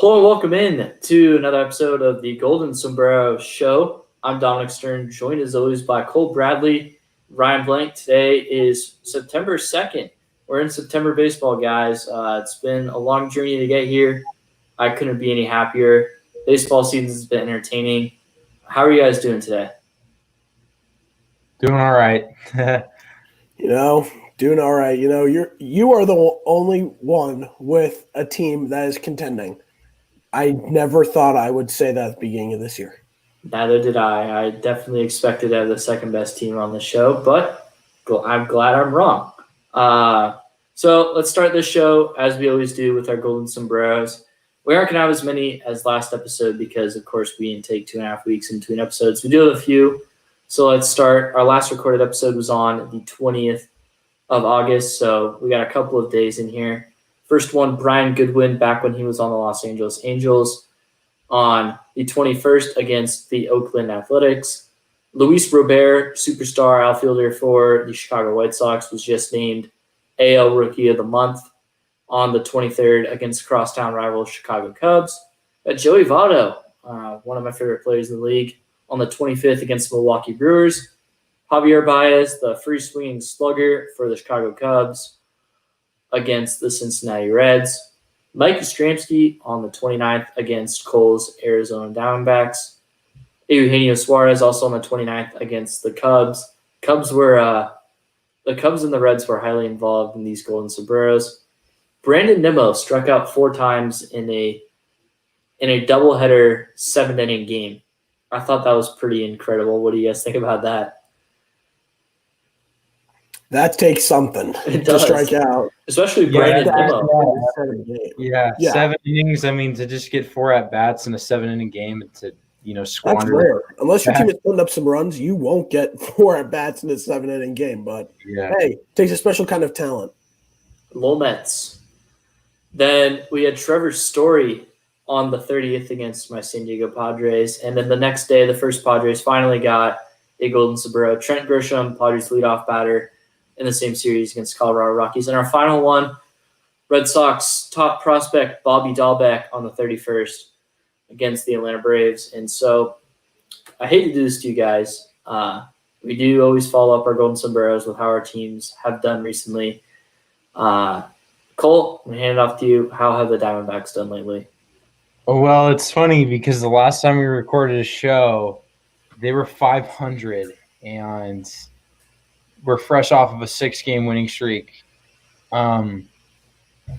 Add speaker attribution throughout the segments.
Speaker 1: Hello and welcome in to another episode of the Golden Sombrero Show. I'm Dominic Stern, joined as always by Cole Bradley, Ryan Blank. Today is September 2nd. We're in September baseball, guys. It's been a long journey to get here. I couldn't be any happier. Baseball season has been entertaining. How are you guys doing today?
Speaker 2: Doing all right.
Speaker 3: Doing all right. You are the only one with a team that is contending. I never thought I would say that at the beginning of this year.
Speaker 1: Neither did I. I definitely expected to have the second best team on the show, but I'm glad I'm wrong. So let's start this show, as we always do, with our Golden Sombreros. We aren't going to have as many as last episode because, of course, we take 2.5 weeks in between episodes. We do have a few. So let's start. Our last recorded episode was on the 20th of August, so we got a couple of days in here. First one, Brian Goodwin, back when he was on the Los Angeles Angels, on the 21st against the Oakland Athletics. Luis Robert, superstar outfielder for the Chicago White Sox, was just named AL Rookie of the Month on the 23rd against crosstown rival Chicago Cubs. Joey Votto, one of my favorite players in the league, on the 25th against the Milwaukee Brewers. Javier Baez, the free-swinging slugger for the Chicago Cubs, against the Cincinnati Reds. Mike Yastrzemski on the 29th against Cole's Arizona Diamondbacks. Eugenio Suarez also on the 29th against the Cubs. The Cubs and the Reds were highly involved in these Golden Sombreros. Brandon Nimmo struck out 4 times in a doubleheader 7-inning game. I thought that was pretty incredible. What do you guys think about that?
Speaker 3: That takes something to strike out.
Speaker 1: Especially Brandon Nimmo.
Speaker 2: Yeah, 7 innings. I mean, to just get 4 at-bats in a 7-inning game and to, squander.
Speaker 3: That's rare. Unless your team is putting up some runs, you won't get 4 at-bats in a 7-inning game. But, hey, it takes a special kind of talent.
Speaker 1: Lomets. Then we had Trevor Story on the 30th against my San Diego Padres. And then the next day, the first Padres finally got a Golden Sombrero. Trent Grisham, Padres leadoff batter, in the same series against Colorado Rockies. And our final one, Red Sox top prospect Bobby Dahlbeck on the 31st against the Atlanta Braves. And so I hate to do this to you guys. We do always follow up our Golden Sombreros with how our teams have done recently. Cole, I'm going to hand it off to you. How have the Diamondbacks done lately?
Speaker 2: Oh, well, it's funny because the last time we recorded a show, they were 500 and we're fresh off of a 6-game winning streak.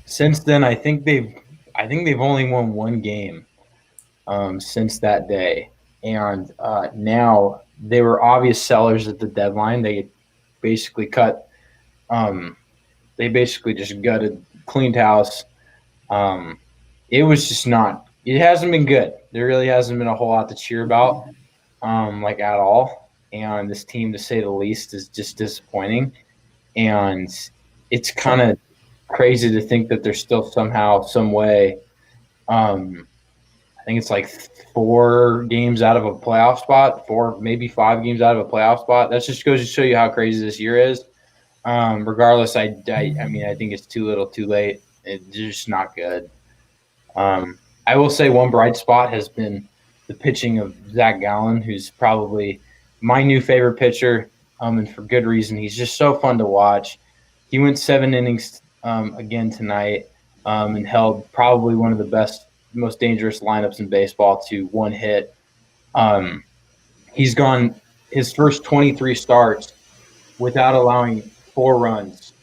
Speaker 2: Since then, I think they've only won 1 game since that day, and now they were obvious sellers at the deadline. They basically just gutted, cleaned house. It was just not. It hasn't been good. There really hasn't been a whole lot to cheer about, at all. And this team, to say the least, is just disappointing. And it's kind of crazy to think that they're still somehow, some way, I think it's like 4 games out of a playoff spot, 4, maybe 5 games out of a playoff spot. That just goes to show you how crazy this year is. Regardless, I think it's too little, too late. It's just not good. I will say one bright spot has been the pitching of Zach Gallen, who's probably my new favorite pitcher, and for good reason. He's just so fun to watch. He went 7 innings again tonight and held probably one of the best, most dangerous lineups in baseball to 1 hit. He's gone his first 23 starts without allowing 4 runs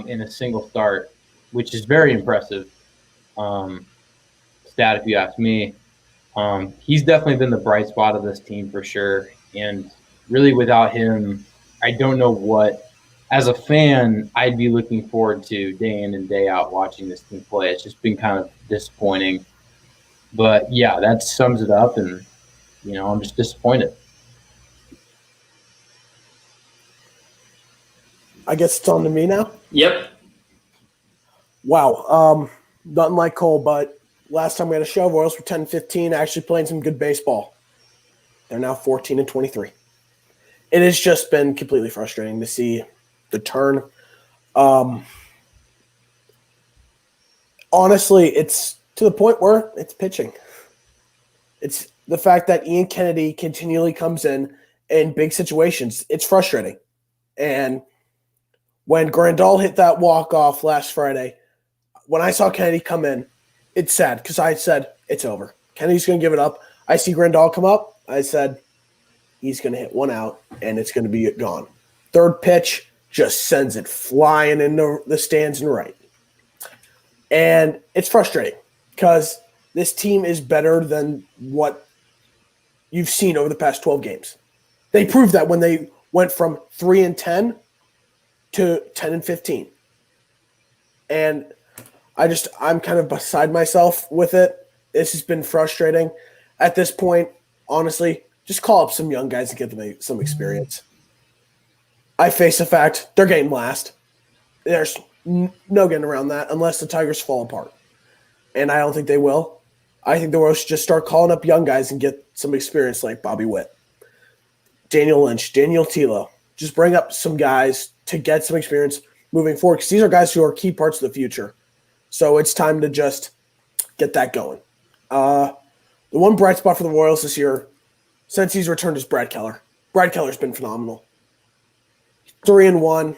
Speaker 2: in a single start, which is very impressive stat if you ask me. He's definitely been the bright spot of this team for sure. And really without him, I don't know what, as a fan, I'd be looking forward to day in and day out watching this team play. It's just been kind of disappointing. But, yeah, that sums it up, and, I'm just disappointed.
Speaker 3: I guess it's on to me now?
Speaker 1: Yep.
Speaker 3: Wow. Nothing like Cole, but last time we had a show, Royals were 10-15, actually playing some good baseball. They're now 14-23. It has just been completely frustrating to see the turn. Honestly, it's to the point where it's pitching. It's the fact that Ian Kennedy continually comes in big situations. It's frustrating. And when Grandal hit that walk-off last Friday, when I saw Kennedy come in, it's sad because I said, it's over. Kennedy's going to give it up. I see Grandal come up. I said, he's going to hit one out, and it's going to be gone. Third pitch just sends it flying into the stands and right. And it's frustrating because this team is better than what you've seen over the past 12 games. They proved that when they went from 3-10 to 10-15. And I'm kind of beside myself with it. This has been frustrating. At this point, honestly, just call up some young guys and get them some experience. I face the fact they're getting last. There's no getting around that unless the Tigers fall apart. And I don't think they will. I think the Royals should just start calling up young guys and get some experience like Bobby Witt, Daniel Lynch, Daniel Tilo. Just bring up some guys to get some experience moving forward because these are guys who are key parts of the future. So it's time to just get that going. The one bright spot for the Royals this year, since he's returned, is Brad Keller. Brad Keller's been phenomenal. 3-1,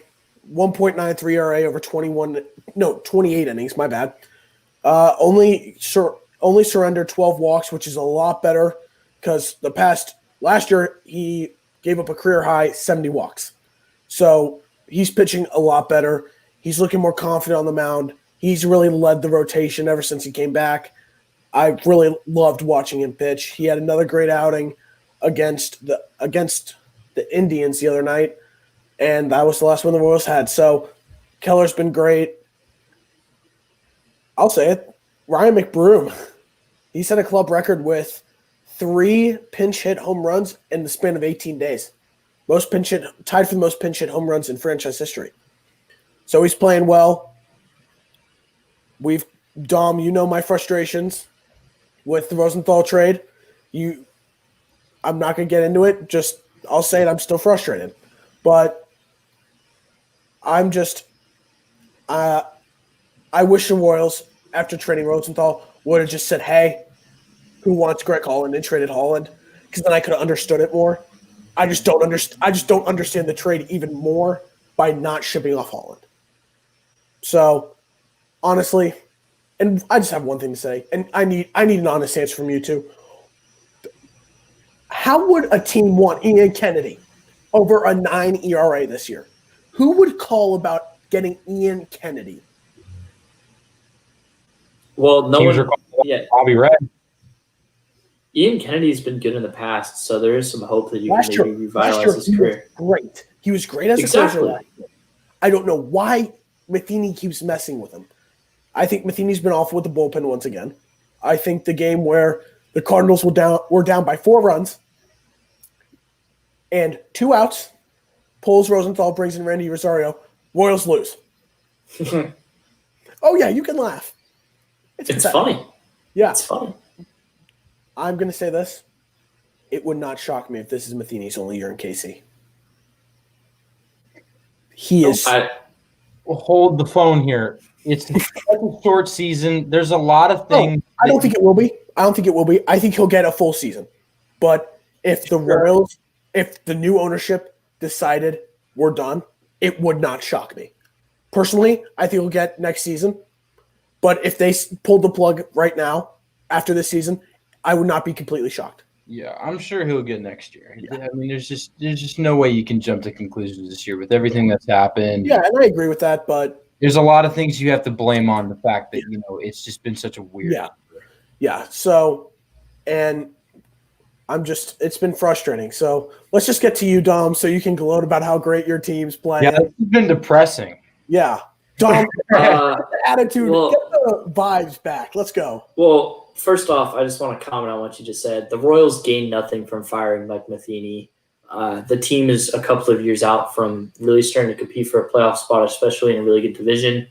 Speaker 3: 1.93 ERA over 28 innings. My bad. Only surrendered 12 walks, which is a lot better because last year he gave up a career high 70 walks. So he's pitching a lot better. He's looking more confident on the mound. He's really led the rotation ever since he came back. I really loved watching him pitch. He had another great outing against the Indians the other night, and that was the last one the Royals had. So Keller's been great. I'll say it. Ryan McBroom, he set a club record with 3 pinch hit home runs in the span of 18 days. Tied for the most pinch hit home runs in franchise history. So he's playing well. Dom, you know my frustrations with the Rosenthal trade. I'm not going to get into it. I'll say it. I'm still frustrated, but I'm just. I wish the Royals, after trading Rosenthal, would have just said, "Hey, who wants Greg Holland?" and traded Holland, because then I could have understood it more. I just don't understand the trade even more by not shipping off Holland. So, honestly. And I just have one thing to say, and I need an honest answer from you two. How would a team want Ian Kennedy over a 9 ERA this year? Who would call about getting Ian Kennedy?
Speaker 1: Well, no
Speaker 2: Teams
Speaker 1: one.
Speaker 2: are calling
Speaker 1: Yeah,
Speaker 2: Bobby Red.
Speaker 1: Ian Kennedy's been good in the past, so there is some hope that you can maybe revitalize his
Speaker 3: he
Speaker 1: career.
Speaker 3: was great. He was great as a closer last year. I don't know why Matheny keeps messing with him. I think Matheny's been awful with the bullpen once again. I think the game where the Cardinals were down by 4 runs and 2 outs, pulls Rosenthal, brings in Randy Rosario, Royals lose. Oh, yeah, you can laugh.
Speaker 1: It's funny.
Speaker 3: Yeah.
Speaker 1: It's funny.
Speaker 3: I'm going to say this. It would not shock me if this is Matheny's only year in KC. He is.
Speaker 2: Hold the phone here. It's a short season. There's a lot of things.
Speaker 3: I don't think it will be. I think he'll get a full season. But if the Royals, if the new ownership decided we're done, it would not shock me. Personally, I think he'll get next season. But if they pulled the plug right now, after this season, I would not be completely shocked.
Speaker 2: Yeah, I'm sure he'll get next year. Yeah. I mean, there's just no way you can jump to conclusions this year with everything that's happened.
Speaker 3: Yeah, and I agree with that, but
Speaker 2: there's a lot of things you have to blame on the fact that, it's just been such a weird
Speaker 3: year. Yeah. So, and it's been frustrating. So let's just get to you, Dom, so you can gloat about how great your team's playing.
Speaker 2: Yeah, it's been depressing.
Speaker 3: Yeah. Dom, get the attitude, get the vibes back. Let's go.
Speaker 1: Well, first off, I just want to comment on what you just said. The Royals gained nothing from firing Mike Matheny. The team is a couple of years out from really starting to compete for a playoff spot, especially in a really good division.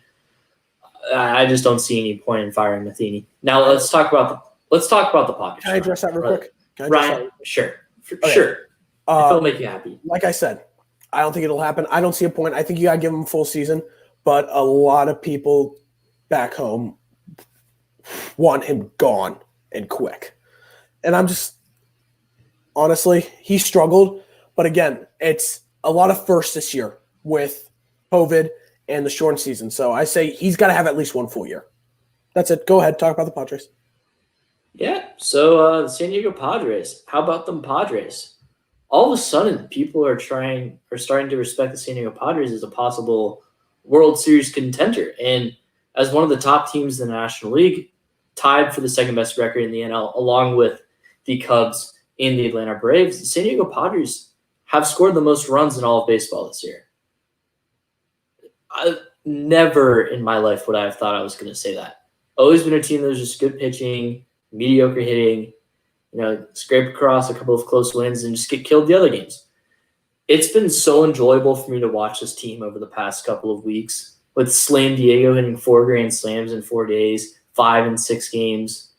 Speaker 1: I just don't see any point in firing Matheny. Now let's talk about the pocket.
Speaker 3: Can I address that real quick?
Speaker 1: Ryan, sure.
Speaker 3: Okay.
Speaker 1: Sure. If it'll make you happy.
Speaker 3: Like I said, I don't think it'll happen. I don't see a point. I think you got to give them a full season, but a lot of people back home want him gone and quick. And I'm just honestly, he struggled, but again, it's a lot of firsts this year with COVID and the shortened season. So I say he's got to have at least one full year. That's it. Go ahead, talk about the Padres.
Speaker 1: Yeah. So the San Diego Padres. How about them Padres? All of a sudden, people are starting to respect the San Diego Padres as a possible World Series contender, and as one of the top teams in the National League, tied for the second best record in the NL, along with the Cubs and the Atlanta Braves. The San Diego Padres have scored the most runs in all of baseball this year. I never in my life would I have thought I was going to say that. Always been a team that was just good pitching, mediocre hitting, scrape across a couple of close wins and just get killed the other games. It's been so enjoyable for me to watch this team over the past couple of weeks, with Slam Diego hitting 4 grand slams in 4 days, 5 in 6 games,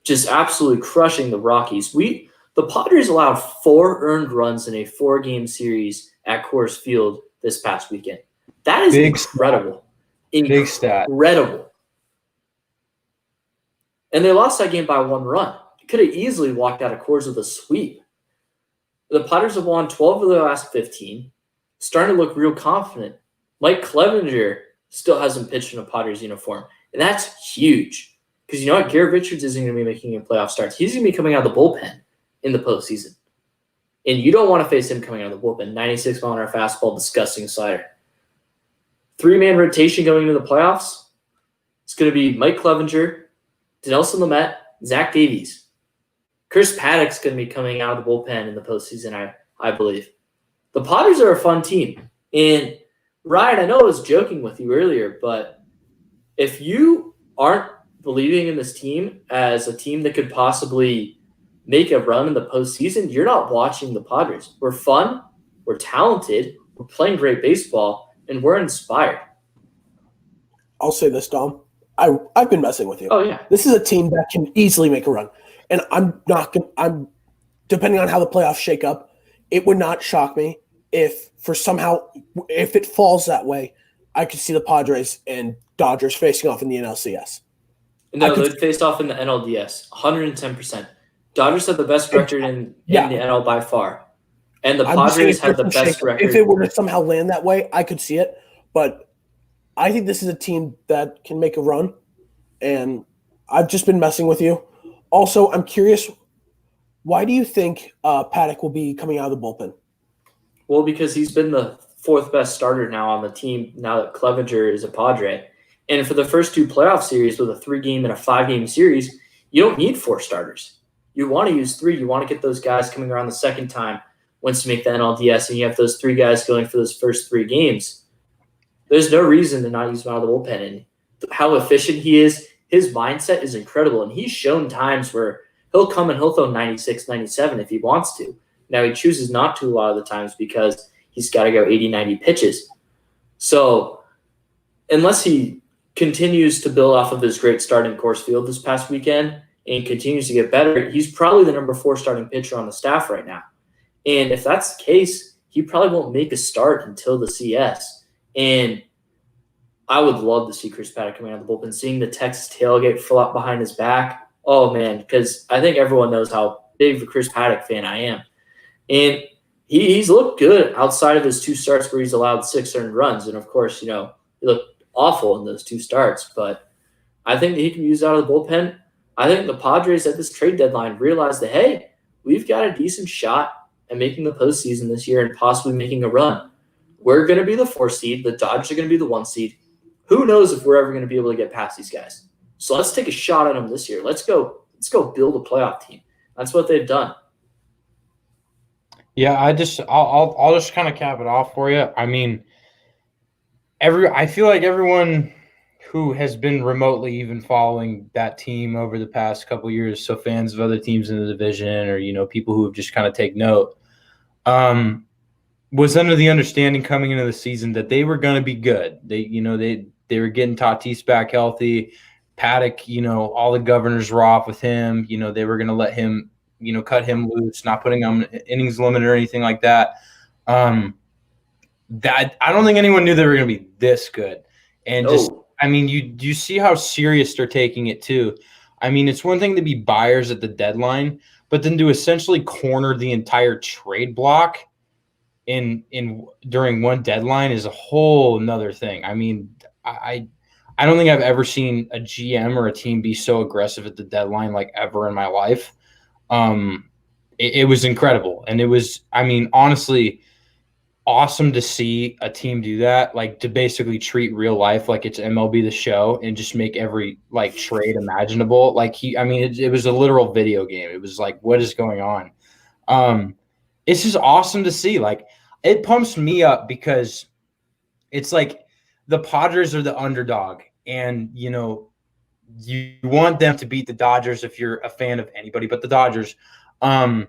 Speaker 1: just absolutely crushing the Rockies. The Padres allowed 4 earned runs in a 4-game series at Coors Field this past weekend. That is incredible.
Speaker 2: Big stat.
Speaker 1: Incredible. And they lost that game by 1 run. Could have easily walked out of Coors with a sweep. The Padres have won 12 of their last 15, starting to look real confident. Mike Clevenger still hasn't pitched in a Padres uniform, and that's huge. Because you know what? Garrett Richards isn't going to be making a playoff start. He's going to be coming out of the bullpen in the postseason. And you don't want to face him coming out of the bullpen. 96-mile-an-hour fastball, disgusting slider. 3-man rotation going into the playoffs. It's going to be Mike Clevenger, Dinelson Lamet, Zach Davies. Chris Paddock's going to be coming out of the bullpen in the postseason, I believe. The Padres are a fun team. And, Ryan, I know I was joking with you earlier, but if you aren't believing in this team as a team that could possibly make a run in the postseason, you're not watching the Padres. We're fun, we're talented, we're playing great baseball, and we're inspired.
Speaker 3: I'll say this, Dom. I've been messing with you.
Speaker 1: Oh, yeah.
Speaker 3: This is a team that can easily make a run. And I'm depending on how the playoffs shake up, it would not shock me if it falls that way, I could see the Padres and Dodgers facing off in the NLCS.
Speaker 1: No, they'd face off in the NLDS, 110%. Dodgers have the best record in the NL by far. And the Padres have the best record.
Speaker 3: If it were to somehow land that way, I could see it. But I think this is a team that can make a run. And I've just been messing with you. Also, I'm curious, why do you think Paddock will be coming out of the bullpen?
Speaker 1: Well, because he's been the 4th best starter now on the team now that Clevenger is a Padre. And for the first 2 playoff series with a 3-game and a 5-game series, you don't need 4 starters. You want to use 3. You want to get those guys coming around the second time once you make the NLDS, and you have those 3 guys going for those first 3 games. There's no reason to not use him out of the bullpen. And how efficient he is, his mindset is incredible. And he's shown times where he'll come and he'll throw 96, 97 if he wants to. Now, he chooses not to a lot of the times because he's got to go 80, 90 pitches. So unless he continues to build off of his great start in Coors Field this past weekend and continues to get better, he's probably the number 4 starting pitcher on the staff right now. And if that's the case, he probably won't make a start until the CS. And I would love to see Chris Paddock coming out of the bullpen, seeing the Texas tailgate flop behind his back. Oh, man, because I think everyone knows how big of a Chris Paddock fan I am. And he's looked good outside of his 2 starts where he's allowed 6 earned runs. And, of course, he looked awful in those 2 starts. But I think that he can use out of the bullpen. I think the Padres at this trade deadline realized that, hey, we've got a decent shot at making the postseason this year and possibly making a run. We're going to be the 4 seed. The Dodgers are going to be the 1 seed. Who knows if we're ever going to be able to get past these guys? So let's take a shot at them this year. Let's go build a playoff team. That's what they've done.
Speaker 2: Yeah, I'll just kind of cap it off for you. I mean, I feel like everyone who has been remotely even following that team over the past couple of years, so fans of other teams in the division or people who have just kind of take note, was under the understanding coming into the season that they were going to be good. They were getting Tatis back healthy. Paddock, all the governors were off with him. They were going to let him, cut him loose, not putting him on innings limit or anything like that. That I don't think anyone knew they were going to be this good. And I mean, you see how serious they're taking it too. I mean, it's one thing to be buyers at the deadline, but then to essentially corner the entire trade block in during one deadline is a whole nother thing. I mean, I don't think I've ever seen a GM or a team be so aggressive at the deadline like ever in my life. It was incredible, and it was, I mean, honestly, awesome to see a team do that, like to basically treat real life like it's MLB The Show and just make every like trade imaginable. Like I mean, it was a literal video game. It was like, what is going on? It's just awesome to see. Like, it pumps me up because it's like the Padres are the underdog, and you want them to beat the Dodgers if you're a fan of anybody but the Dodgers. And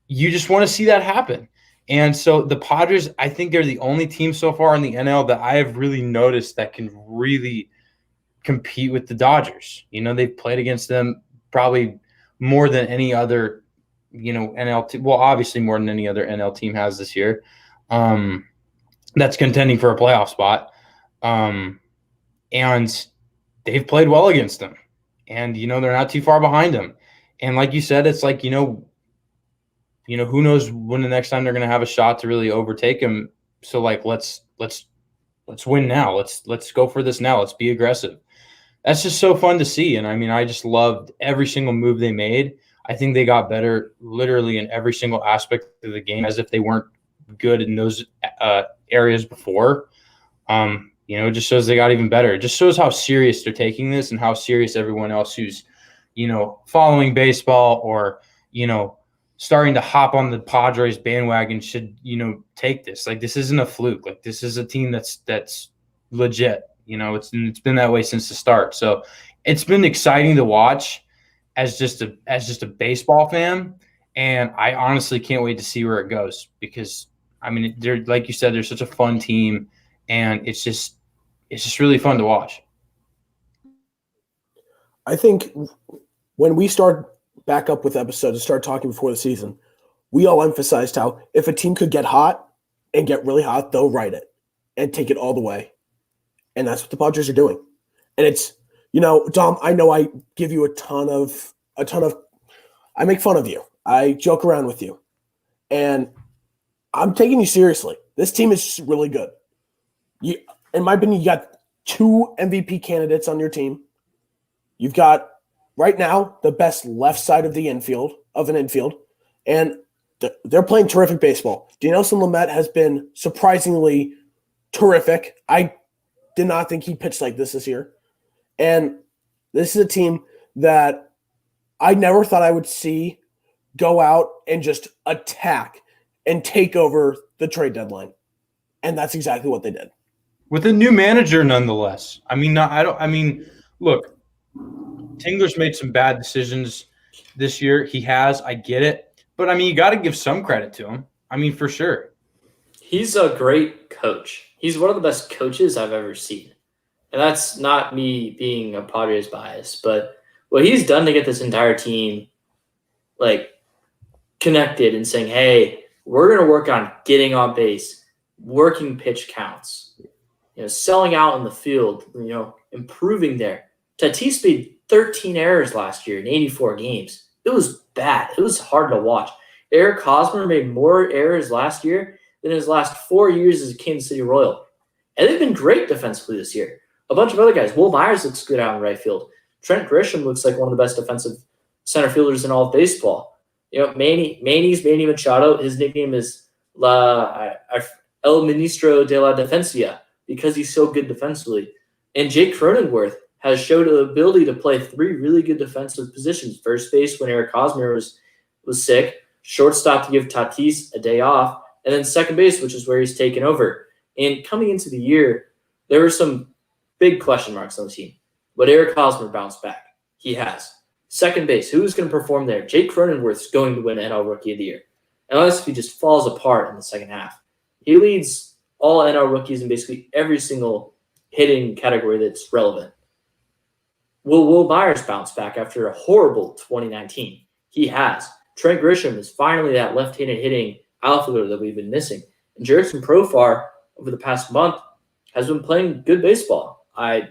Speaker 2: you just want to see that happen. And so the Padres, I think they're the only team so far in the NL that I have really noticed that can really compete with the Dodgers. They've played against them probably more than any other, NL team. Well, obviously more than any other NL team has this year. That's contending for a playoff spot. And they've played well against them. And, they're not too far behind them. And like you said, it's like, who knows when the next time they're going to have a shot to really overtake him. So like, let's win now. Let's go for this now. Let's be aggressive. That's just so fun to see. And I mean, I just loved every single move they made. I think they got better literally in every single aspect of the game, as if they weren't good in those areas before. It just shows they got even better. It just shows how serious they're taking this and how serious everyone else who's, following baseball or, starting to hop on the Padres bandwagon should, take this. Like, this isn't a fluke. Like, this is a team that's legit. It's been that way since the start. So it's been exciting to watch as just a baseball fan. And I honestly can't wait to see where it goes, because I mean, they're, like you said, they're such a fun team, and it's just really fun to watch.
Speaker 3: I think when we start back up with episodes and start talking before the season, we all emphasized how if a team could get hot and get really hot, they'll ride it and take it all the way. And that's what the Padres are doing. And it's, Dom, I know I give you a ton of, I make fun of you. I joke around with you. And I'm taking you seriously. This team is really good. In my opinion, you got 2 MVP candidates on your team. You've got, right now, the best left side of an infield. And they're playing terrific baseball. Dinelson Lamet has been surprisingly terrific. I did not think he pitched like this year. And this is a team that I never thought I would see go out and just attack and take over the trade deadline. And that's exactly what they did.
Speaker 2: With a new manager, nonetheless. I mean, look, Tingler's made some bad decisions this year. He has. I get it. But, I mean, you got to give some credit to him. I mean, for sure.
Speaker 1: He's a great coach. He's one of the best coaches I've ever seen. And that's not me being a Padres bias, but what he's done to get this entire team, like, connected and saying, hey, we're going to work on getting on base, working pitch counts, selling out in the field, improving there. Tatis made 13 errors last year in 84 games. It was bad. It was hard to watch. Eric Hosmer made more errors last year than his last 4 years as a Kansas City Royal. And they've been great defensively this year. A bunch of other guys. Will Myers looks good out in right field. Trent Grisham looks like one of the best defensive center fielders in all of baseball. Manny Machado, his nickname is El Ministro de la Defensa because he's so good defensively. And Jake Cronenworth has showed the ability to play 3 really good defensive positions. First base when Eric Hosmer was sick. Shortstop to give Tatis a day off. And then second base, which is where he's taken over. And coming into the year, there were some big question marks on the team. But Eric Hosmer bounced back. He has. Second base, who's going to perform there? Jake Cronenworth's going to win NL Rookie of the Year. Unless he just falls apart in the second half. He leads all NL rookies in basically every single hitting category that's relevant. Will Will Myers bounce back after a horrible 2019? He has. Trent Grisham is finally that left-handed hitting outfielder that we've been missing. And Jurickson Profar, over the past month, has been playing good baseball. I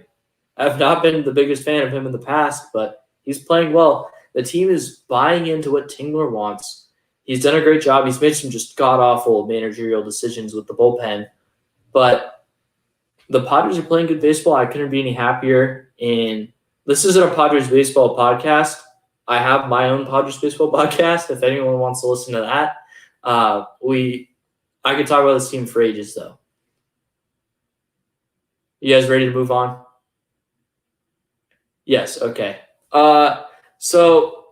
Speaker 1: have not been the biggest fan of him in the past, but he's playing well. The team is buying into what Tingler wants. He's done a great job. He's made some just god-awful managerial decisions with the bullpen, but the Padres are playing good baseball. I couldn't be any happier. And this isn't a Padres baseball podcast. I have my own Padres baseball podcast. If anyone wants to listen to that, I could talk about this team for ages, though. You guys ready to move on? Yes. Okay. So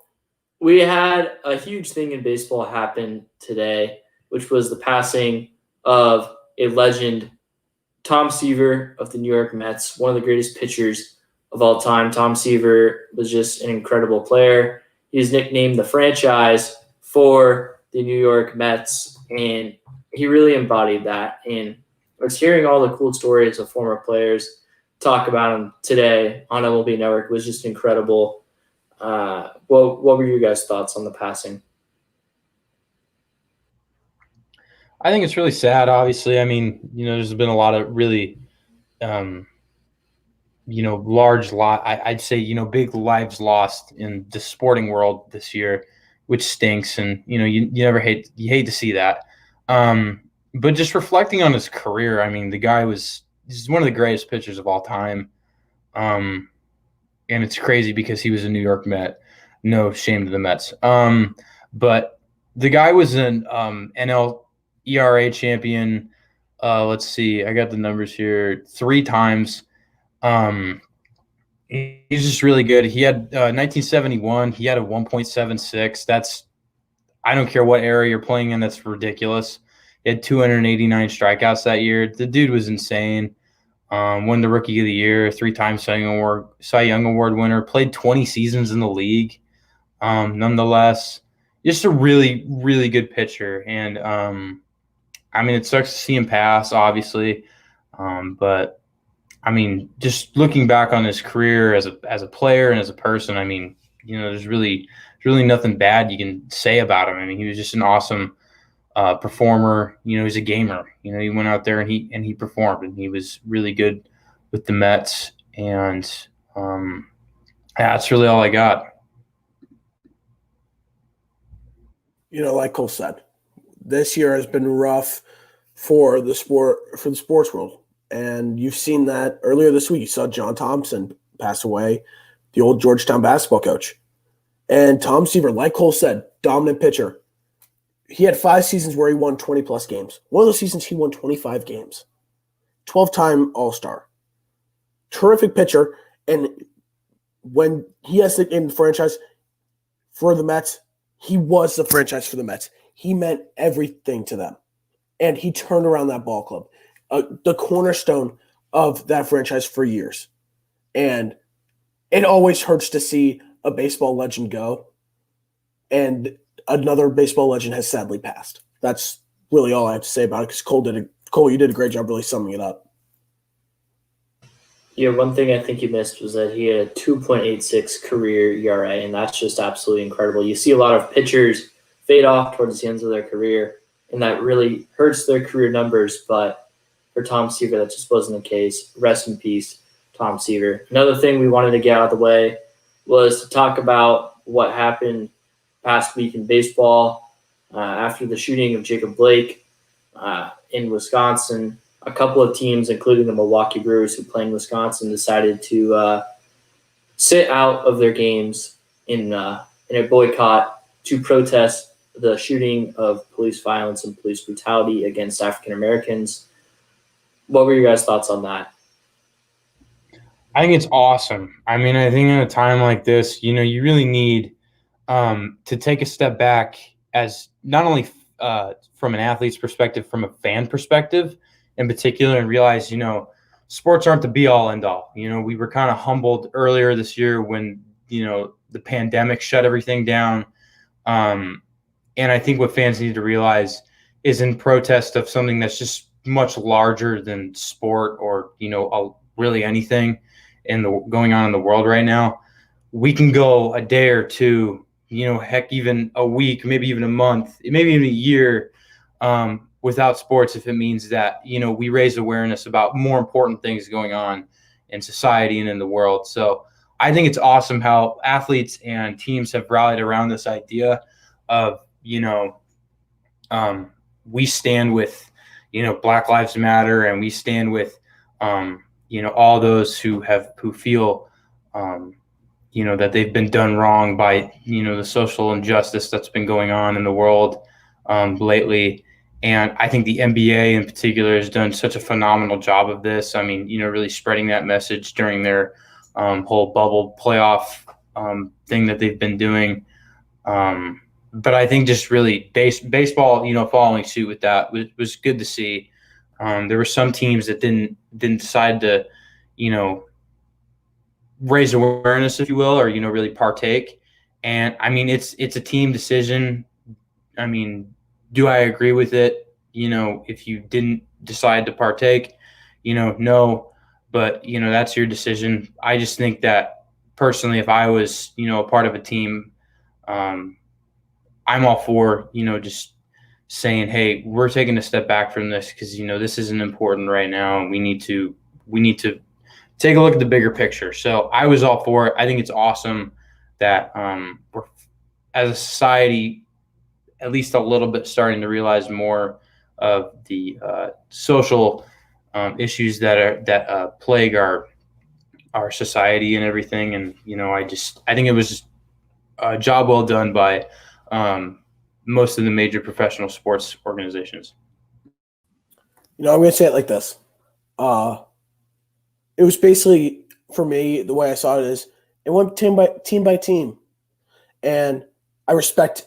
Speaker 1: we had a huge thing in baseball happen today, which was the passing of a legend, Tom Seaver of the New York Mets, one of the greatest pitchers of all time. Tom Seaver was just an incredible player. He was nicknamed the franchise for the New York Mets, and he really embodied that. And I was hearing all the cool stories of former players talk about him today on MLB Network. It was just incredible. What were your guys' thoughts on the passing?
Speaker 2: I think it's really sad, obviously. I mean, there's been a lot of really, I'd say, big lives lost in the sporting world this year, which stinks. And, you hate to see that. But just reflecting on his career, I mean, the guy he's one of the greatest pitchers of all time. And it's crazy because he was a New York Met. No shame to the Mets. But the guy was an NL ERA champion. Let's see. I got the numbers here. 3 times. He's just really good. He had 1971. He had a 1.76. I don't care what era you're playing in. That's ridiculous. He had 289 strikeouts that year. The dude was insane. Won the Rookie of the Year, 3-time Cy Young Award winner. Played 20 seasons in the league. Nonetheless, just a really, really good pitcher. And I mean, it sucks to see him pass, obviously. But I mean, just looking back on his career as a player and as a person, I mean, there's really nothing bad you can say about him. I mean, he was just an awesome performer. He's a gamer. He went out there and he performed, and he was really good with the Mets. And that's really all I got.
Speaker 3: Like Cole said, this year has been rough for the sports world, and you've seen that earlier this week. You saw John Thompson pass away, the old Georgetown basketball coach, and Tom Seaver, like Cole said, dominant pitcher. He had 5 seasons where he won 20-plus games. One of those seasons, he won 25 games. 12-time All-Star. Terrific pitcher. And when he has to in the franchise for the Mets, he was the franchise for the Mets. He meant everything to them. And he turned around that ball club. The cornerstone of that franchise for years. And it always hurts to see a baseball legend go. And another baseball legend has sadly passed. That's really all I have to say about it, because Cole, you did a great job really summing it up.
Speaker 1: Yeah, one thing I think you missed was that he had a 2.86 career ERA, and that's just absolutely incredible. You see a lot of pitchers fade off towards the ends of their career, and that really hurts their career numbers. But for Tom Seaver, that just wasn't the case. Rest in peace, Tom Seaver. Another thing we wanted to get out of the way was to talk about what happened past week in baseball after the shooting of Jacob Blake in Wisconsin. A couple of teams, including the Milwaukee Brewers, who play in Wisconsin, decided to sit out of their games in a boycott to protest the shooting of police violence and police brutality against African Americans. What were your guys' thoughts on that?
Speaker 2: I think it's awesome. I mean, I think in a time like this, you really need to take a step back, as not only from an athlete's perspective, from a fan perspective in particular, and realize, sports aren't the be all end all. We were kind of humbled earlier this year when, the pandemic shut everything down. And I think what fans need to realize is, in protest of something that's just much larger than sport or, really anything going on in the world right now, we can go a day or two, heck, even a week, maybe even a month, maybe even a year, without sports if it means that, we raise awareness about more important things going on in society and in the world. So I think it's awesome how athletes and teams have rallied around this idea of, we stand with, Black Lives Matter, and we stand with, all those who feel, that they've been done wrong by, the social injustice that's been going on in the world lately. And I think the NBA in particular has done such a phenomenal job of this. I mean, really spreading that message during their whole bubble playoff thing that they've been doing. But I think just really baseball, following suit with that was good to see. There were some teams that didn't decide to, raise awareness, if you will, or, really partake. And I mean, it's a team decision. I mean, do I agree with it? If you didn't decide to partake, no, but, that's your decision. I just think that personally, if I was, a part of a team, I'm all for, just saying, hey, we're taking a step back from this because, this isn't important right now. And we need to take a look at the bigger picture. So I was all for it. I think it's awesome that we're, as a society, at least a little bit starting to realize more of the social issues that plague our society and everything. And, I think it was just a job well done by most of the major professional sports organizations.
Speaker 3: I'm going to say it like this. It was basically, for me, the way I saw it is it went team by team. And I respect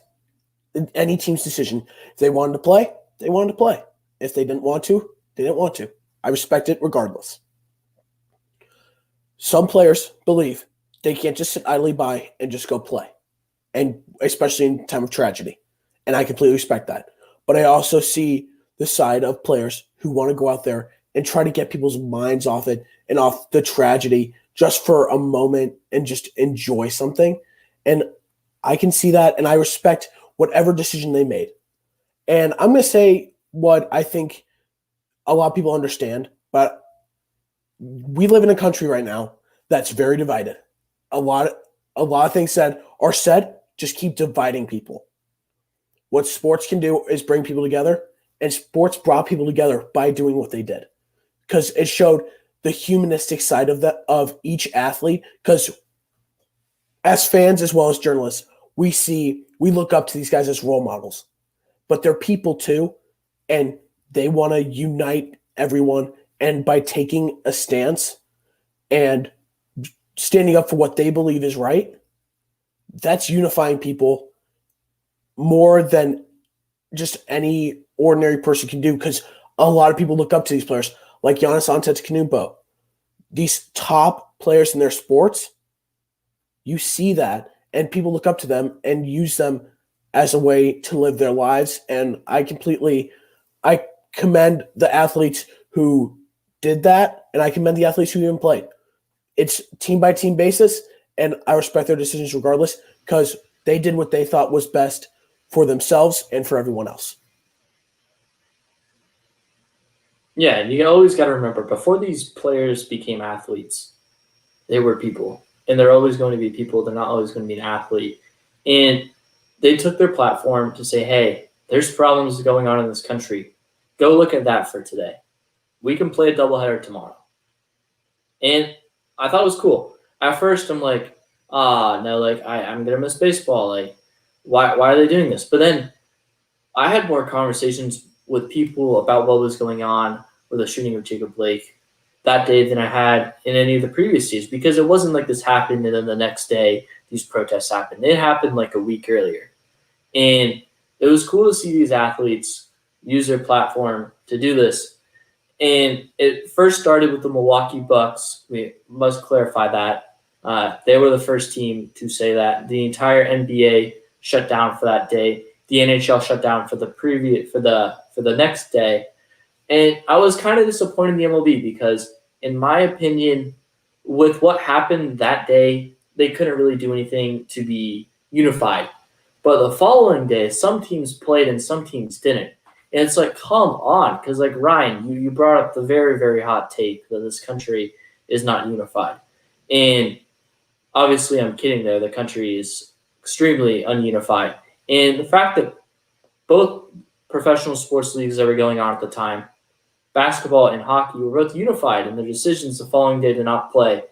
Speaker 3: any team's decision. If they wanted to play, they wanted to play. If they didn't want to, they didn't want to. I respect it regardless. Some players believe they can't just sit idly by and just go play, and especially in time of tragedy. And I completely respect that. But I also see the side of players who want to go out there and try to get people's minds off it and off the tragedy just for a moment and just enjoy something. And I can see that, and I respect whatever decision they made. And I'm going to say what I think a lot of people understand, but we live in a country right now that's very divided. A lot of things are said, just keep dividing people. What sports can do is bring people together, and sports brought people together by doing what they did, because it showed the humanistic side of each athlete. Because as fans as well as journalists, we look up to these guys as role models, but they're people too, and they want to unite everyone. And by taking a stance and standing up for what they believe is right, that's unifying people more than just any ordinary person can do. Because a lot of people look up to these players like Giannis Antetokounmpo, these top players in their sports. You see that, and people look up to them and use them as a way to live their lives. And I commend the athletes who did that, and I commend the athletes who even played. It's team by team basis, and I respect their decisions regardless, because they did what they thought was best for themselves and for everyone else.
Speaker 1: Yeah, you always got to remember, before these players became athletes, they were people. And they're always going to be people. They're not always going to be an athlete. And they took their platform to say, hey, there's problems going on in this country. Go look at that for today. We can play a doubleheader tomorrow. And I thought it was cool. At first, I'm like, no, like I'm going to miss baseball. Like, why are they doing this? But then I had more conversations with people about what was going on with the shooting of Jacob Blake that day than I had in any of the previous days, because it wasn't like this happened and then the next day these protests happened. It happened like a week earlier. And it was cool to see these athletes use their platform to do this. And it first started with the Milwaukee Bucks. We must clarify that. They were the first team to say that. The entire NBA shut down for that day. The NHL shut down for the next day. And I was kind of disappointed in the MLB because, in my opinion, with what happened that day, they couldn't really do anything to be unified. But the following day, some teams played and some teams didn't. And it's like, come on, because like Ryan, you brought up the very, very hot take that this country is not unified. And obviously I'm kidding there. The country is extremely ununified. And the fact that both professional sports leagues that were going on at the time, basketball and hockey, were both unified in their decisions the following day to not play.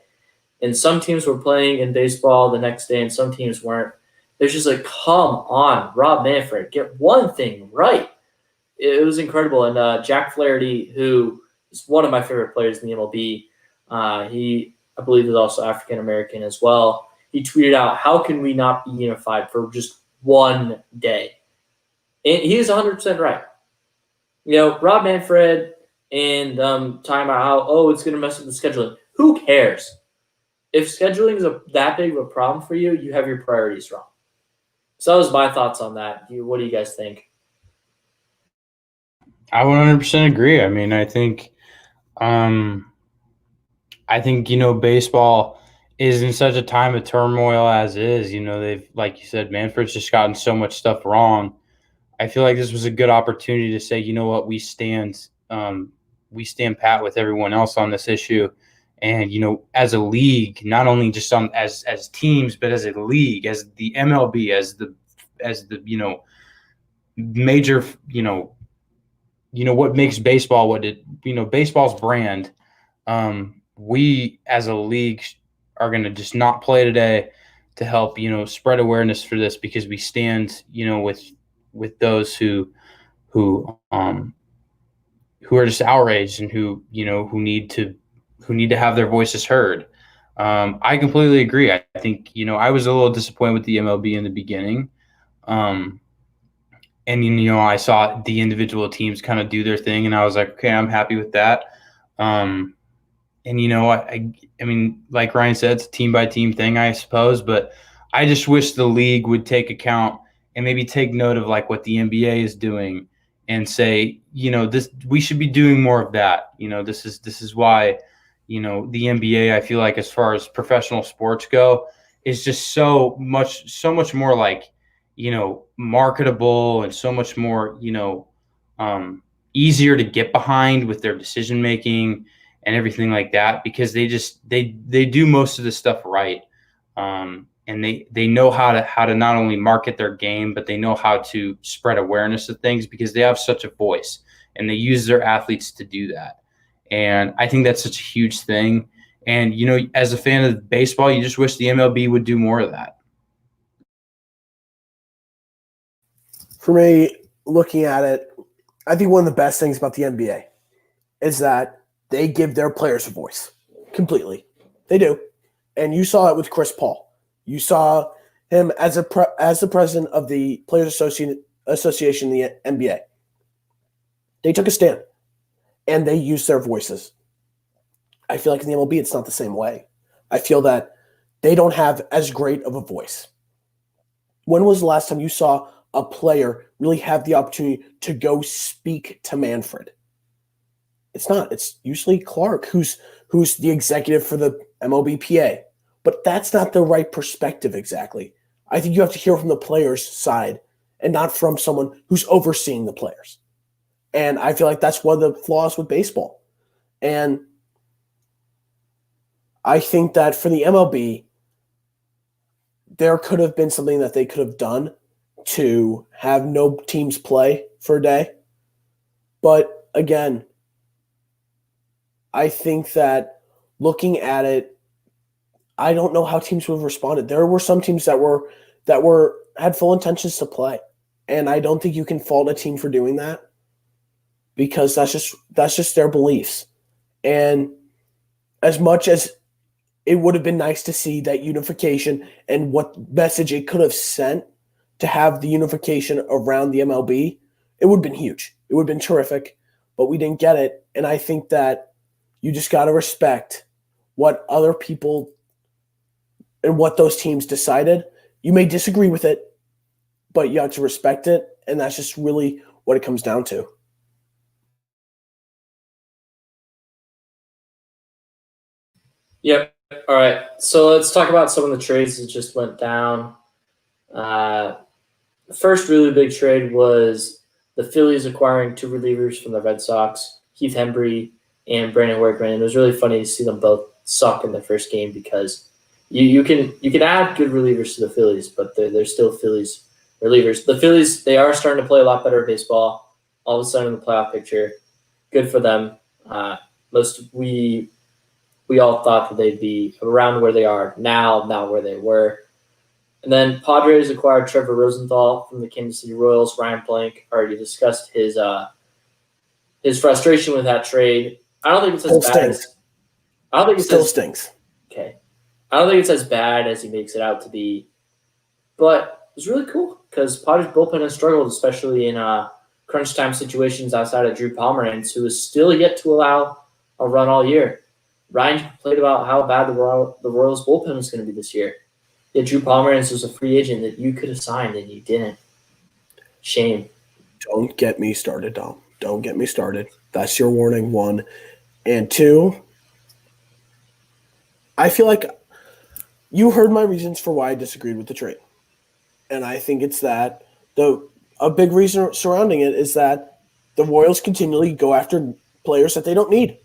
Speaker 1: And some teams were playing in baseball the next day and some teams weren't. It's just like, come on, Rob Manfred, get one thing right. It was incredible. And Jack Flaherty, who is one of my favorite players in the MLB, he, I believe, is also African American as well. He tweeted out, "How can we not be unified for just one day?" And he is 100% right. Rob Manfred and talking about how, it's going to mess up the scheduling. Who cares? If scheduling is that big of a problem for you, you have your priorities wrong. So that was my thoughts on that. What do you guys think?
Speaker 2: I 100% agree. I mean, baseball is in such a time of turmoil as is. They've, like you said, Manfred's just gotten so much stuff wrong. I feel like this was a good opportunity to say, you know what, we stand pat with everyone else on this issue. And, as a league, not only just as teams, but as a league, as the MLB, as the major, what makes baseball baseball's brand. We as a league are going to just not play today to help, spread awareness for this, because we stand, with those who are just outraged and who need to have their voices heard. I completely agree. I think, I was a little disappointed with the MLB in the beginning. And, I saw the individual teams kind of do their thing, and I was like, okay, I'm happy with that. And, I mean, like Ryan said, it's a team by team thing, I suppose, but I just wish the league would take account and maybe take note of like what the NBA is doing and say, we should be doing more of that. This is why, the NBA, I feel like, as far as professional sports go, is just so much more like, marketable and so much more, easier to get behind with their decision making and everything like that, because they do most of the stuff right. And they know how to not only market their game, but they know how to spread awareness of things, because they have such a voice and they use their athletes to do that. And I think that's such a huge thing. And, as a fan of baseball, you just wish the MLB would do more of that.
Speaker 3: For me, looking at it, I think one of the best things about the NBA is that they give their players a voice completely. They do. And you saw it with Chris Paul. You saw him as the president of the Players Association in the NBA. They took a stand, and they used their voices. I feel like in the MLB, it's not the same way. I feel that they don't have as great of a voice. When was the last time you saw a player really have the opportunity to go speak to Manfred? It's not. It's usually Clark, who's the executive for the MLBPA. But that's not the right perspective exactly. I think you have to hear from the players' side and not from someone who's overseeing the players. And I feel like that's one of the flaws with baseball. And I think that for the MLB, there could have been something that they could have done to have no teams play for a day. But again, I think that looking at it, I don't know how teams would have responded. There were some teams that had full intentions to play, and I don't think you can fault a team for doing that, because that's just their beliefs. And as much as it would have been nice to see that unification and what message it could have sent to have the unification around the MLB, it would have been huge. It would have been terrific, but we didn't get it. And I think that you just got to respect what other people and what those teams decided. You may disagree with it, but you have to respect it. And that's just really what it comes down to.
Speaker 1: Yep. All right. So let's talk about some of the trades that just went down. The first really big trade was the Phillies acquiring 2 relievers from the Red Sox, Keith Hembry and Brandon Workman. And it was really funny to see them both suck in the first game because you can add good relievers to the Phillies, but they're still Phillies relievers. The Phillies, they are starting to play a lot better baseball all of a sudden in the playoff picture. Good for them. We all thought that they'd be around where they are now, not where they were. And then Padres acquired Trevor Rosenthal from the Kansas City Royals. Ryan Blank already discussed his frustration with that trade. I don't think it's as bad as I don't think it
Speaker 3: Still stings.
Speaker 1: Okay. I don't think it's as bad as he makes it out to be, but it's really cool because Padres bullpen has struggled, especially in crunch time situations outside of Drew Pomeranz, who is still yet to allow a run all year. Ryan complained about how bad the Royals bullpen was going to be this year. Yet Drew Pomeranz was a free agent that you could have signed and you didn't. Shame.
Speaker 3: Don't get me started, Dom. Don't get me started. That's your warning, 1. And 2, I feel like you heard my reasons for why I disagreed with the trade. And I think it's that a big reason surrounding it is that the Royals continually go after players that they don't need.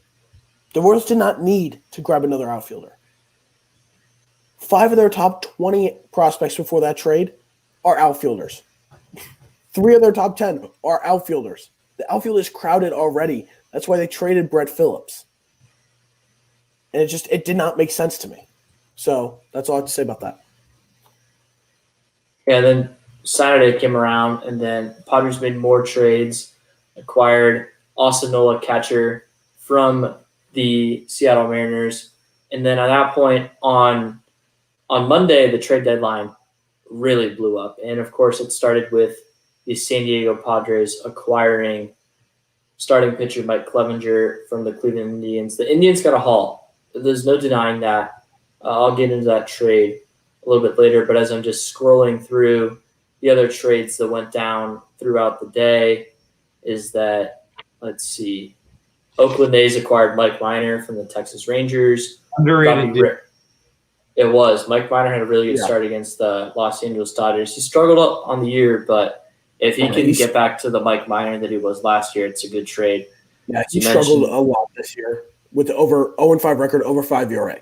Speaker 3: The Royals did not need to grab another outfielder. 5 of their top 20 prospects before that trade are outfielders. 3 of their top 10 are outfielders. The outfield is crowded already. That's why they traded Brett Phillips. And it did not make sense to me. So that's all I have to say about that.
Speaker 1: Yeah, then Saturday came around, and then Padres made more trades, acquired Austin Nola, catcher from the Seattle Mariners. And then at that point on Monday, the trade deadline really blew up. And, of course, it started with the San Diego Padres acquiring starting pitcher Mike Clevenger from the Cleveland Indians. The Indians got a haul. There's no denying that. I'll get into that trade a little bit later, but as I'm just scrolling through the other trades that went down throughout the day is that, let's see, Oakland A's acquired Mike Minor from the Texas Rangers.
Speaker 2: Underrated.
Speaker 1: It was. Mike Minor had a really good start against the Los Angeles Dodgers. He struggled up on the year, but if he can get back to the Mike Minor that he was last year, it's a good trade.
Speaker 3: Yeah, he struggled a lot this year with the over 0-5 record, over 5 ERA.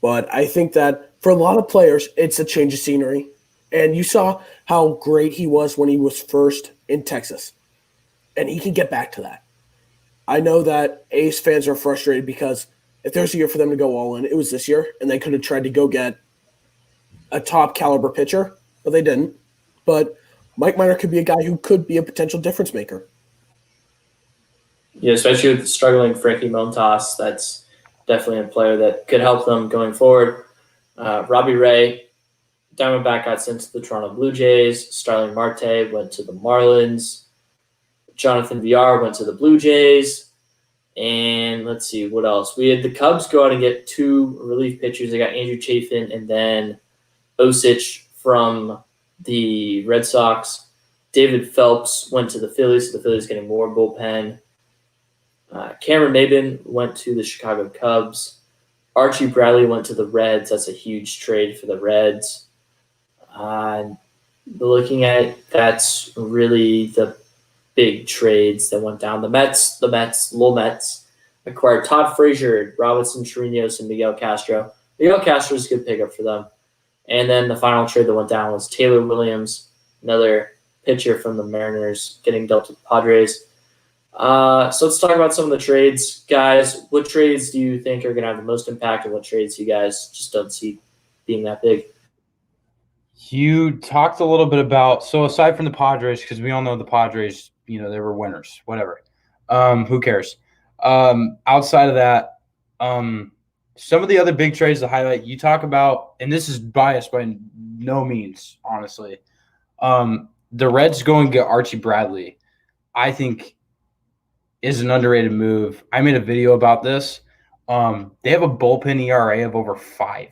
Speaker 3: But I think that for a lot of players, it's a change of scenery. And you saw how great he was when he was first in Texas. And he can get back to that. I know that A's fans are frustrated because if there's a year for them to go all in, it was this year. And they could have tried to go get a top caliber pitcher, but they didn't. But Mike Minor could be a guy who could be a potential difference maker.
Speaker 1: Yeah, especially with struggling Frankie Montas. That's definitely a player that could help them going forward. Robbie Ray, Diamondback got sent to the Toronto Blue Jays. Starling Marte went to the Marlins. Jonathan Villar went to the Blue Jays. And let's see, what else? We had the Cubs go out and get 2 relief pitchers. They got Andrew Chafin and then Osich from the Red Sox. David Phelps went to the Phillies. So the Phillies getting more bullpen. Cameron Maybin went to the Chicago Cubs. Archie Bradley went to the Reds. That's a huge trade for the Reds. Looking at it, that's really the big trades that went down. The Mets, Lil Mets, acquired Todd Frazier, Robinson Chirinos, and Miguel Castro. Miguel Castro is a good pickup for them. And then the final trade that went down was Taylor Williams, another pitcher from the Mariners, getting dealt to the Padres. So let's talk about some of the trades. Guys, what trades do you think are going to have the most impact, and what trades you guys just don't see being that big?
Speaker 2: You talked a little bit about, so aside from the Padres, because we all know the Padres, they were winners, whatever. Who cares? Outside of that, some of the other big trades to highlight, you talk about, and this is biased by no means, honestly. The Reds go and get Archie Bradley, I think, is an underrated move. I made a video about this. They have a bullpen ERA of over 5.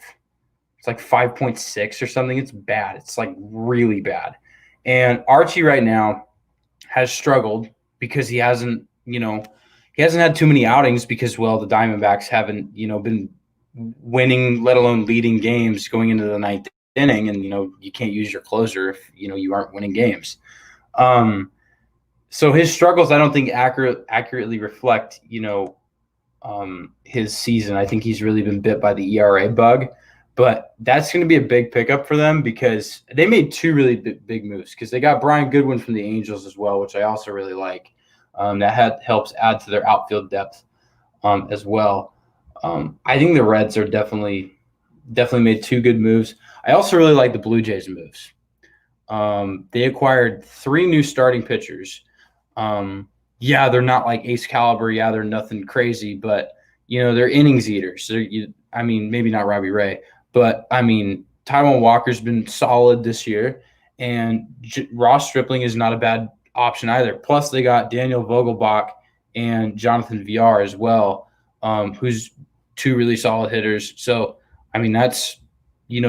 Speaker 2: It's like 5.6 or something. It's bad. It's like really bad. And Archie right now has struggled because he hasn't had too many outings because, well, the Diamondbacks haven't, been winning, let alone leading games going into the 9th inning. And, you can't use your closer if, you aren't winning games. So his struggles, I don't think accurately reflect, his season. I think he's really been bit by the ERA bug, but that's going to be a big pickup for them because they made two really big moves because they got Brian Goodwin from the Angels as well, which I also really like. That helps add to their outfield depth as well. I think the Reds are definitely made two good moves. I also really like the Blue Jays moves. They acquired 3 new starting pitchers. Yeah, they're not like ace caliber. Yeah, they're nothing crazy, but they're innings eaters. Maybe not Robbie Ray, but Taijuan Walker's been solid this year, and Ross Stripling is not a bad option either. Plus, they got Daniel Vogelbach and Jonathan Villar as well, who's 2 really solid hitters. So, that's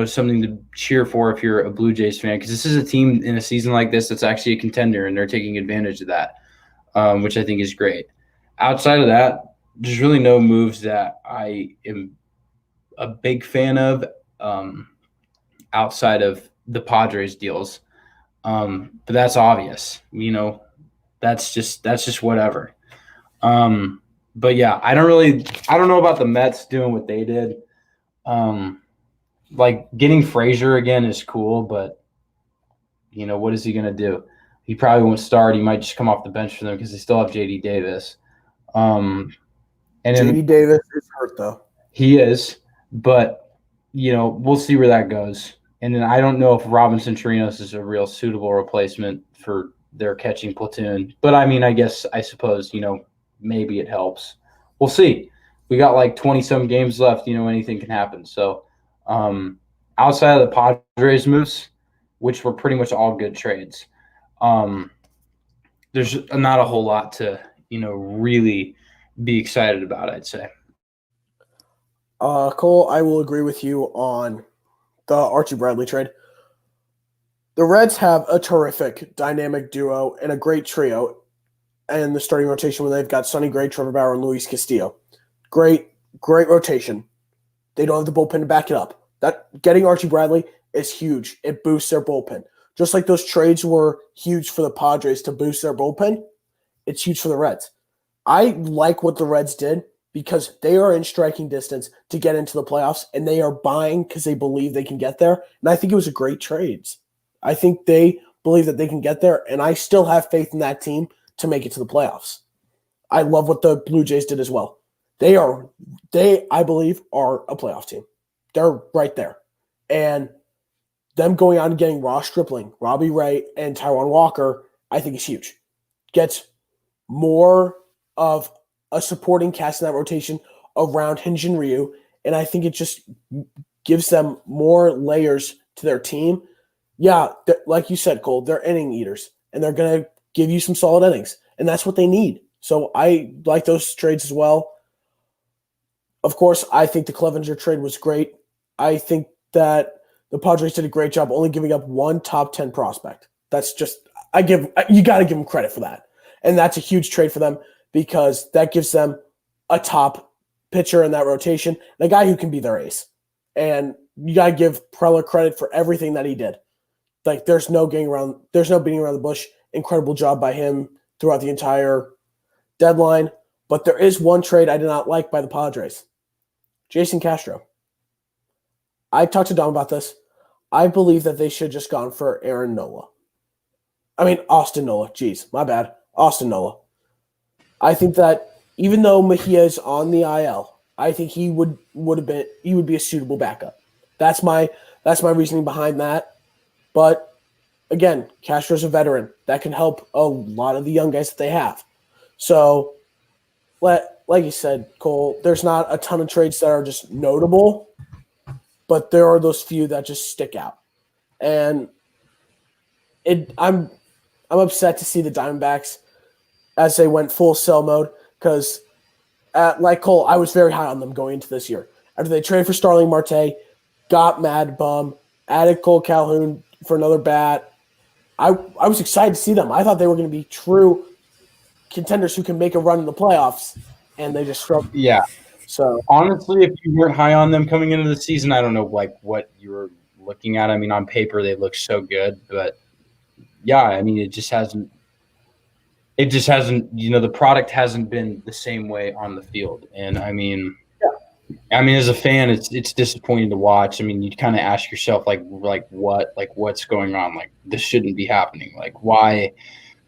Speaker 2: something to cheer for if you're a Blue Jays fan, because this is a team in a season like this that's actually a contender, and they're taking advantage of that, which I think is great. Outside of that, there's really no moves that I am a big fan of outside of the Padres deals. But that's obvious, that's just whatever. But yeah, I don't know about the Mets doing what they did. Like getting Frazier again is cool, but what is he going to do? He probably won't start. He might just come off the bench for them because they still have JD Davis. And
Speaker 3: JD Davis is hurt though.
Speaker 2: He is, but we'll see where that goes. And then I don't know if Robinson Chirinos is a real suitable replacement for their catching platoon. But I suppose, maybe it helps. We'll see. We got like 20-some games left. Anything can happen. So outside of the Padres moves, which were pretty much all good trades, there's not a whole lot to, really be excited about, I'd say.
Speaker 3: Cole, I will agree with you on the Archie Bradley trade. The Reds have a terrific dynamic duo and a great trio in the starting rotation when they've got Sonny Gray, Trevor Bauer, and Luis Castillo. Great rotation. They don't have the bullpen to back it up. That getting Archie Bradley is huge. It boosts their bullpen. Just like those trades were huge for the Padres to boost their bullpen, it's huge for the Reds. I like what the Reds did because they are in striking distance to get into the playoffs, and they are buying because they believe they can get there. And I think it was a great trade. I think they believe that they can get there, and I still have faith in that team to make it to the playoffs. I love what the Blue Jays did as well. They, I believe, are a playoff team. They're right there. And them going on and getting Ross Stripling, Robbie Ray, and Taijuan Walker, I think is huge. Gets more of a supporting cast in that rotation around Hyun-Jin Ryu, and I think it just gives them more layers to their team. Yeah, like you said, Cole, they're inning eaters, and they're going to give you some solid innings, and that's what they need. So I like those trades as well. Of course, I think the Clevenger trade was great. I think that the Padres did a great job only giving up one top 10 prospect. That's just you got to give them credit for that. And that's a huge trade for them because that gives them a top pitcher in that rotation, and a guy who can be their ace. And you got to give Preller credit for everything that he did. Like there's no beating around the bush. Incredible job by him throughout the entire deadline. But there is one trade I did not like by the Padres. Jason Castro. I talked to Dom about this. I believe that they should have just gone for Austin Nola. Jeez, my bad. Austin Nola. I think that even though Mejia is on the IL, I think he would be a suitable backup. That's my reasoning behind that. But again, Castro's a veteran. That can help a lot of the young guys that they have. So, like you said, Cole, there's not a ton of trades that are just notable, but there are those few that just stick out. And I'm upset to see the Diamondbacks as they went full sell mode because, like Cole, I was very high on them going into this year. After they traded for Starling Marte, got Mad Bum, added Cole Calhoun for another bat, I was excited to see them. I thought they were going to be true contenders who can make a run in the playoffs, and they just struggled.
Speaker 2: Yeah.
Speaker 3: So
Speaker 2: honestly, if you weren't high on them coming into the season, I don't know what you were looking at. On paper they look so good, but yeah, it just hasn't it just hasn't, the product hasn't been the same way on the field. And I mean, as a fan, it's disappointing to watch. I mean, you kind of ask yourself what's going on? Like, this shouldn't be happening. Like, why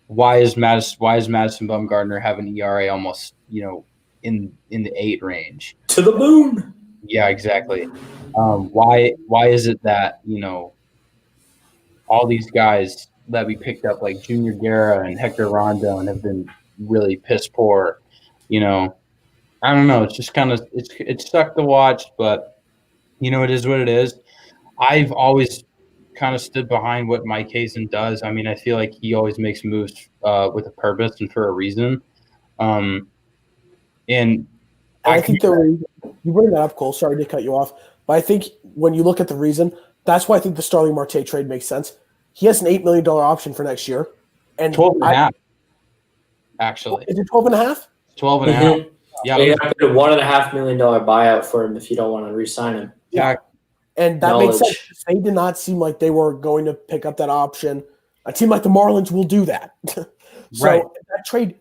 Speaker 2: is Madison Bumgarner having an ERA almost, in the 8 range?
Speaker 1: To the moon.
Speaker 2: Yeah, exactly. Why is it that, all these guys that we picked up, like Junior Guerra and Hector Rondon, have been really piss poor? I don't know. It's just kind of it's sucked to watch, but it is what it is. I've always kind of stood behind what Mike Hazen does. I mean, I feel like he always makes moves with a purpose and for a reason. And
Speaker 3: I think you bring that up, Cole. Sorry to cut you off, but I think when you look at the reason, that's why I think the Starling Marte trade makes sense. He has an $8 million option for next year, and
Speaker 2: 12 and a half. Actually,
Speaker 3: is it 12 and a half?
Speaker 2: 12 and a half. Yeah,
Speaker 1: you have to put a $1.5 million buyout for him if you don't want to re-sign him.
Speaker 2: Yeah,
Speaker 3: and that makes sense. They did not seem like they were going to pick up that option. A team like the Marlins will do that. So
Speaker 2: right.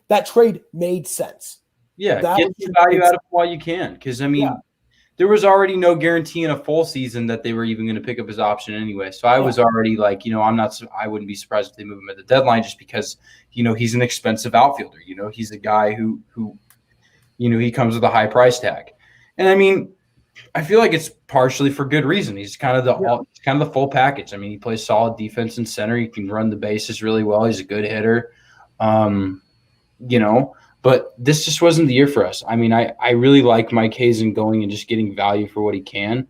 Speaker 3: that trade made sense.
Speaker 2: Yeah, get the value out of it while you can, because I mean, there was already no guarantee in a full season that they were even going to pick up his option anyway. So I was already like, I wouldn't be surprised if they move him at the deadline, just because he's an expensive outfielder. He's a guy who he comes with a high price tag, and I mean, I feel like it's partially for good reason. He's kind of the full package. I mean, he plays solid defense in center. He can run the bases really well. He's a good hitter. But this just wasn't the year for us. I mean, I really like Mike Hazen going and just getting value for what he can.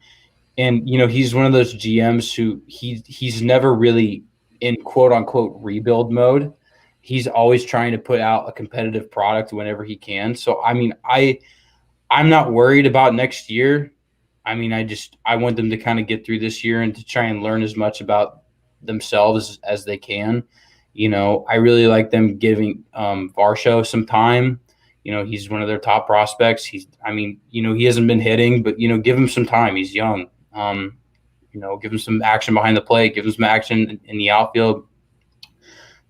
Speaker 2: And, he's one of those GMs who he's never really in quote unquote rebuild mode. He's always trying to put out a competitive product whenever he can. So, I mean, I'm not worried about next year. I mean, I want them to kind of get through this year and to try and learn as much about themselves as they can. I really like them giving Varsho some time. He's one of their top prospects. He hasn't been hitting, but give him some time. He's young. Give him some action behind the plate. Give him some action in the outfield.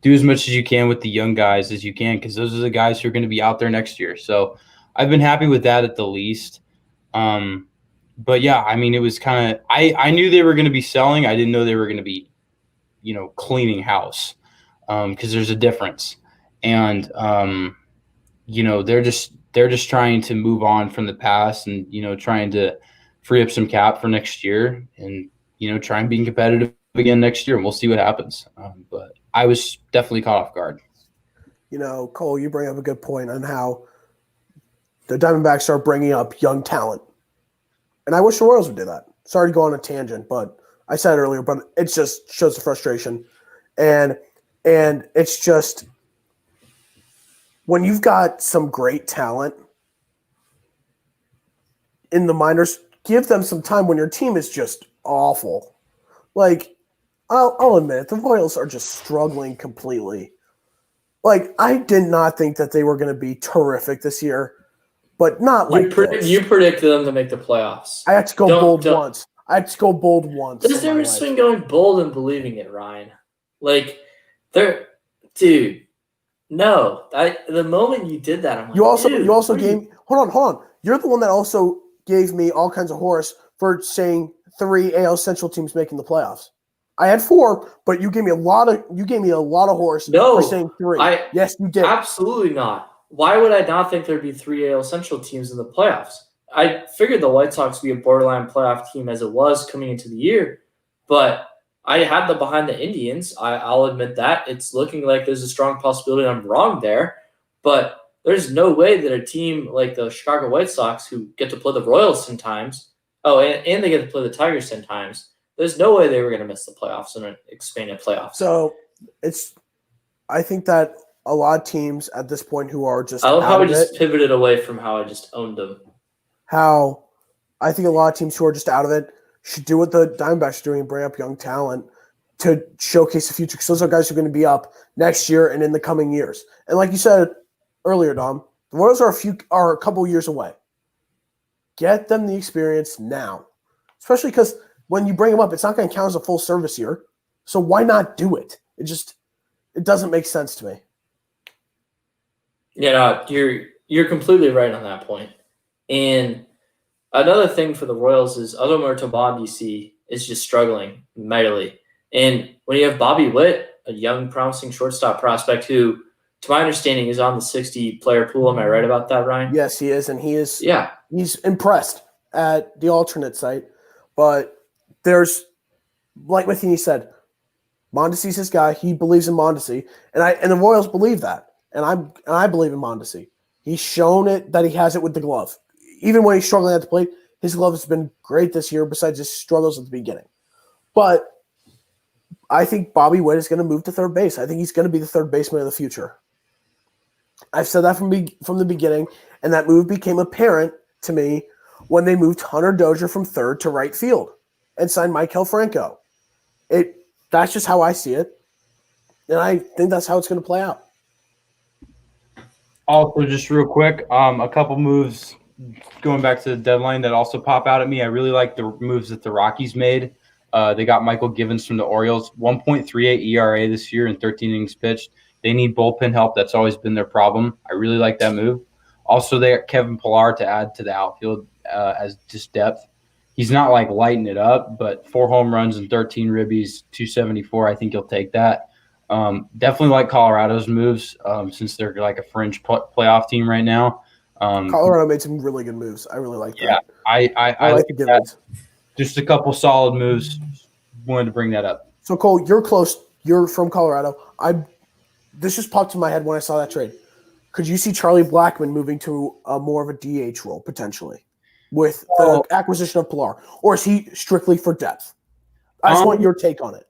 Speaker 2: Do as much as you can with the young guys as you can, because those are the guys who are going to be out there next year. So I've been happy with that at the least. But yeah, I mean, it was kind of I knew they were going to be selling. I didn't know they were going to be, cleaning house. Because there's a difference, and they're just trying to move on from the past, and trying to free up some cap for next year, and try and be competitive again next year, and we'll see what happens. But I was definitely caught off guard.
Speaker 3: Cole, you bring up a good point on how the Diamondbacks are bringing up young talent, and I wish the Royals would do that. Sorry to go on a tangent, but I said it earlier, but it just shows the frustration, and it's just when you've got some great talent in the minors, give them some time when your team is just awful. Like, I'll admit it, the Royals are just struggling completely. Like, I did not think that they were going to be terrific this year, but not like this.
Speaker 1: You predicted them to make the playoffs.
Speaker 3: I had to go bold once. There's a difference between
Speaker 1: going bold and believing it, Ryan. Like, dude, no. The moment you did that, I'm like,
Speaker 3: you also gave – hold on. You're the one that also gave me all kinds of horse for saying 3 AL Central teams making the playoffs. I had 4, but you gave me a lot of horse for saying 3. Yes, you did.
Speaker 1: Absolutely not. Why would I not think there'd be 3 AL Central teams in the playoffs? I figured the White Sox would be a borderline playoff team as it was coming into the year, but I had them behind the Indians. I'll admit that. It's looking like there's a strong possibility I'm wrong there, but there's no way that a team like the Chicago White Sox, who get to play the Royals sometimes, and they get to play the Tigers sometimes, there's no way they were going to miss the playoffs in an expanded playoffs.
Speaker 3: So I think that a lot of teams at this point who are just
Speaker 1: I love how we just pivoted away from how I just owned them.
Speaker 3: How I think a lot of teams who are just out of it should do what the Diamondbacks are doing and bring up young talent to showcase the future, because those are guys who are going to be up next year and in the coming years. And like you said earlier, Dom, the Royals are a couple years away. Get them the experience now, especially because when you bring them up, it's not going to count as a full service year. So why not do it? It doesn't make sense to me.
Speaker 1: You're completely right on that point. And another thing for the Royals is Adomar Tombondisi is just struggling mightily. And when you have Bobby Witt, a young, promising shortstop prospect who, to my understanding, is on the 60-player pool. Am I right about that, Ryan?
Speaker 3: Yes, he is, and he's impressed at the alternate site. But there's, like Matheny said, Mondesi's his guy. He believes in Mondesi, and the Royals believe that, and I believe in Mondesi. He's shown it that he has it with the glove. Even when he's struggling at the plate, his glove has been great this year. Besides his struggles at the beginning, but I think Bobby Witt is going to move to third base. I think he's going to be the third baseman of the future. I've said that from the beginning, and that move became apparent to me when they moved Hunter Dozier from third to right field and signed Maikel Franco. That's just how I see it, and I think that's how it's going to play out.
Speaker 2: Also, just real quick, a couple moves going back to the deadline that also pop out at me. I really like the moves that the Rockies made. They got Michael Givens from the Orioles, 1.38 ERA this year and 13 innings pitched. They need bullpen help. That's always been their problem. I really like that move. Also, they got Kevin Pillar to add to the outfield as just depth. He's not like lighting it up, but 4 home runs and 13 ribbies, 274. I think he'll take that. Definitely like Colorado's moves since they're like a fringe playoff team right now.
Speaker 3: Colorado made some really good moves. I really like that.
Speaker 2: Yeah, I
Speaker 3: like the Givens.
Speaker 2: Just a couple solid moves. Wanted to bring that up.
Speaker 3: So Cole, you're close. You're from Colorado. This just popped in my head when I saw that trade. Could you see Charlie Blackmon moving to more of a DH role potentially with the acquisition of Pillar, or is he strictly for depth? I just want your take on it.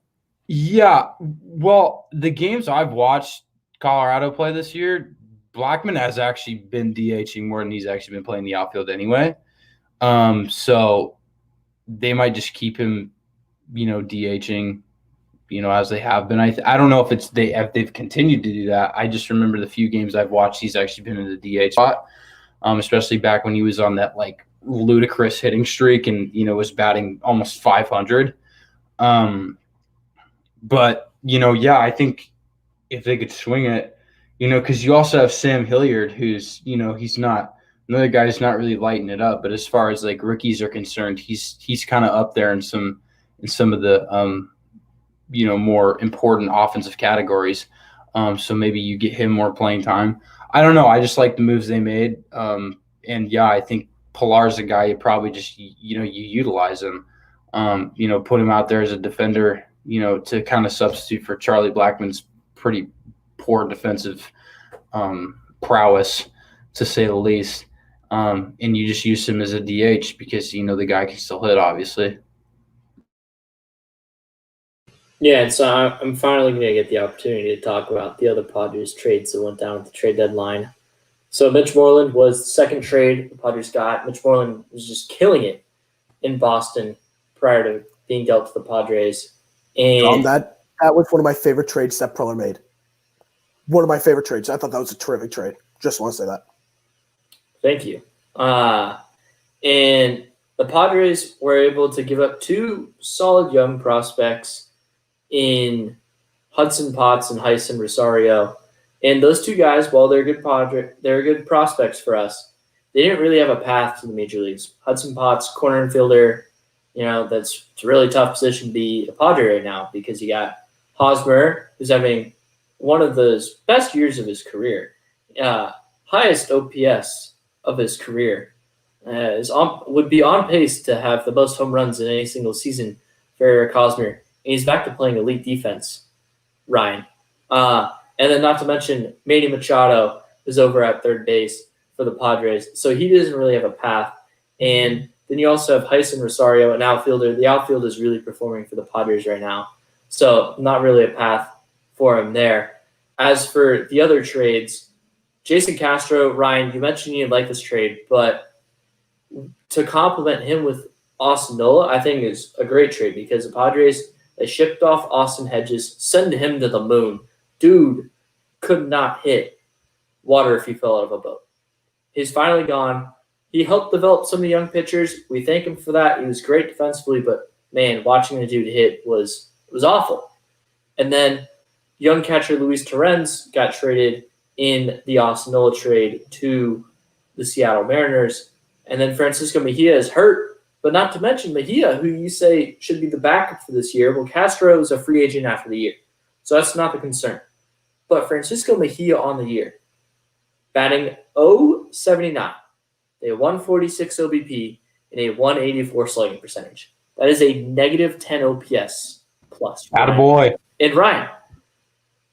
Speaker 2: Yeah, well, the games I've watched Colorado play this year, Blackmon has actually been DHing more than he's actually been playing the outfield anyway. So they might just keep him, DHing, as they have been. I don't know if they've continued to do that. I just remember the few games I've watched, he's actually been in the DH spot, especially back when he was on that like ludicrous hitting streak and was batting almost 500. But I think if they could swing it, because you also have Sam Hilliard, who's he's not another guy who's not really lighting it up. But as far as like rookies are concerned, he's kind of up there in some of the more important offensive categories. So maybe you get him more playing time. I don't know. I just like the moves they made. And yeah, I think Pillar's a guy you probably just you utilize him. Put him out there as a defender. To kind of substitute for Charlie Blackmon's pretty poor defensive prowess, to say the least. And you just use him as a DH because, the guy can still hit, obviously.
Speaker 1: Yeah, and so I'm finally going to get the opportunity to talk about the other Padres trades that went down at the trade deadline. So Mitch Moreland was the second trade the Padres got. Mitch Moreland was just killing it in Boston prior to being dealt to the Padres. And
Speaker 3: that was one of my favorite trades Step Proler made. One of my favorite trades. I thought that was a terrific trade. Just want to say that.
Speaker 1: Thank you. And the Padres were able to give up 2 solid young prospects in Hudson Potts and Hyson Rosario. And those 2 guys, while they're good prospects for us, they didn't really have a path to the major leagues. Hudson Potts, corner infielder, it's a really tough position to be a Padre right now because you got Hosmer, who's having one of the best years of his career, highest OPS of his career, would be on pace to have the most home runs in any single season for Eric Hosmer. And he's back to playing elite defense, Ryan. And then not to mention Manny Machado is over at third base for the Padres. So he doesn't really have a path. And then you also have Hyson Rosario, an outfielder. The outfield is really performing for the Padres right now. So not really a path for him there. As for the other trades, Jason Castro, Ryan, you mentioned you like this trade, but to complement him with Austin Nola, I think is a great trade because the Padres, they shipped off Austin Hedges, send him to the moon. Dude could not hit water if he fell out of a boat. He's finally gone. He helped develop some of the young pitchers. We thank him for that. He was great defensively, but, man, watching the dude hit was awful. And then young catcher Luis Torrens got traded in the Austin Nola trade to the Seattle Mariners. And then Francisco Mejia is hurt, but not to mention Mejia, who you say should be the backup for this year. Well, Castro is a free agent after the year, so that's not the concern. But Francisco Mejia on the year, batting .079, a 146 OBP, and a 184 slugging percentage. That is a negative 10 OPS plus.
Speaker 2: Attaboy.
Speaker 1: And Ryan,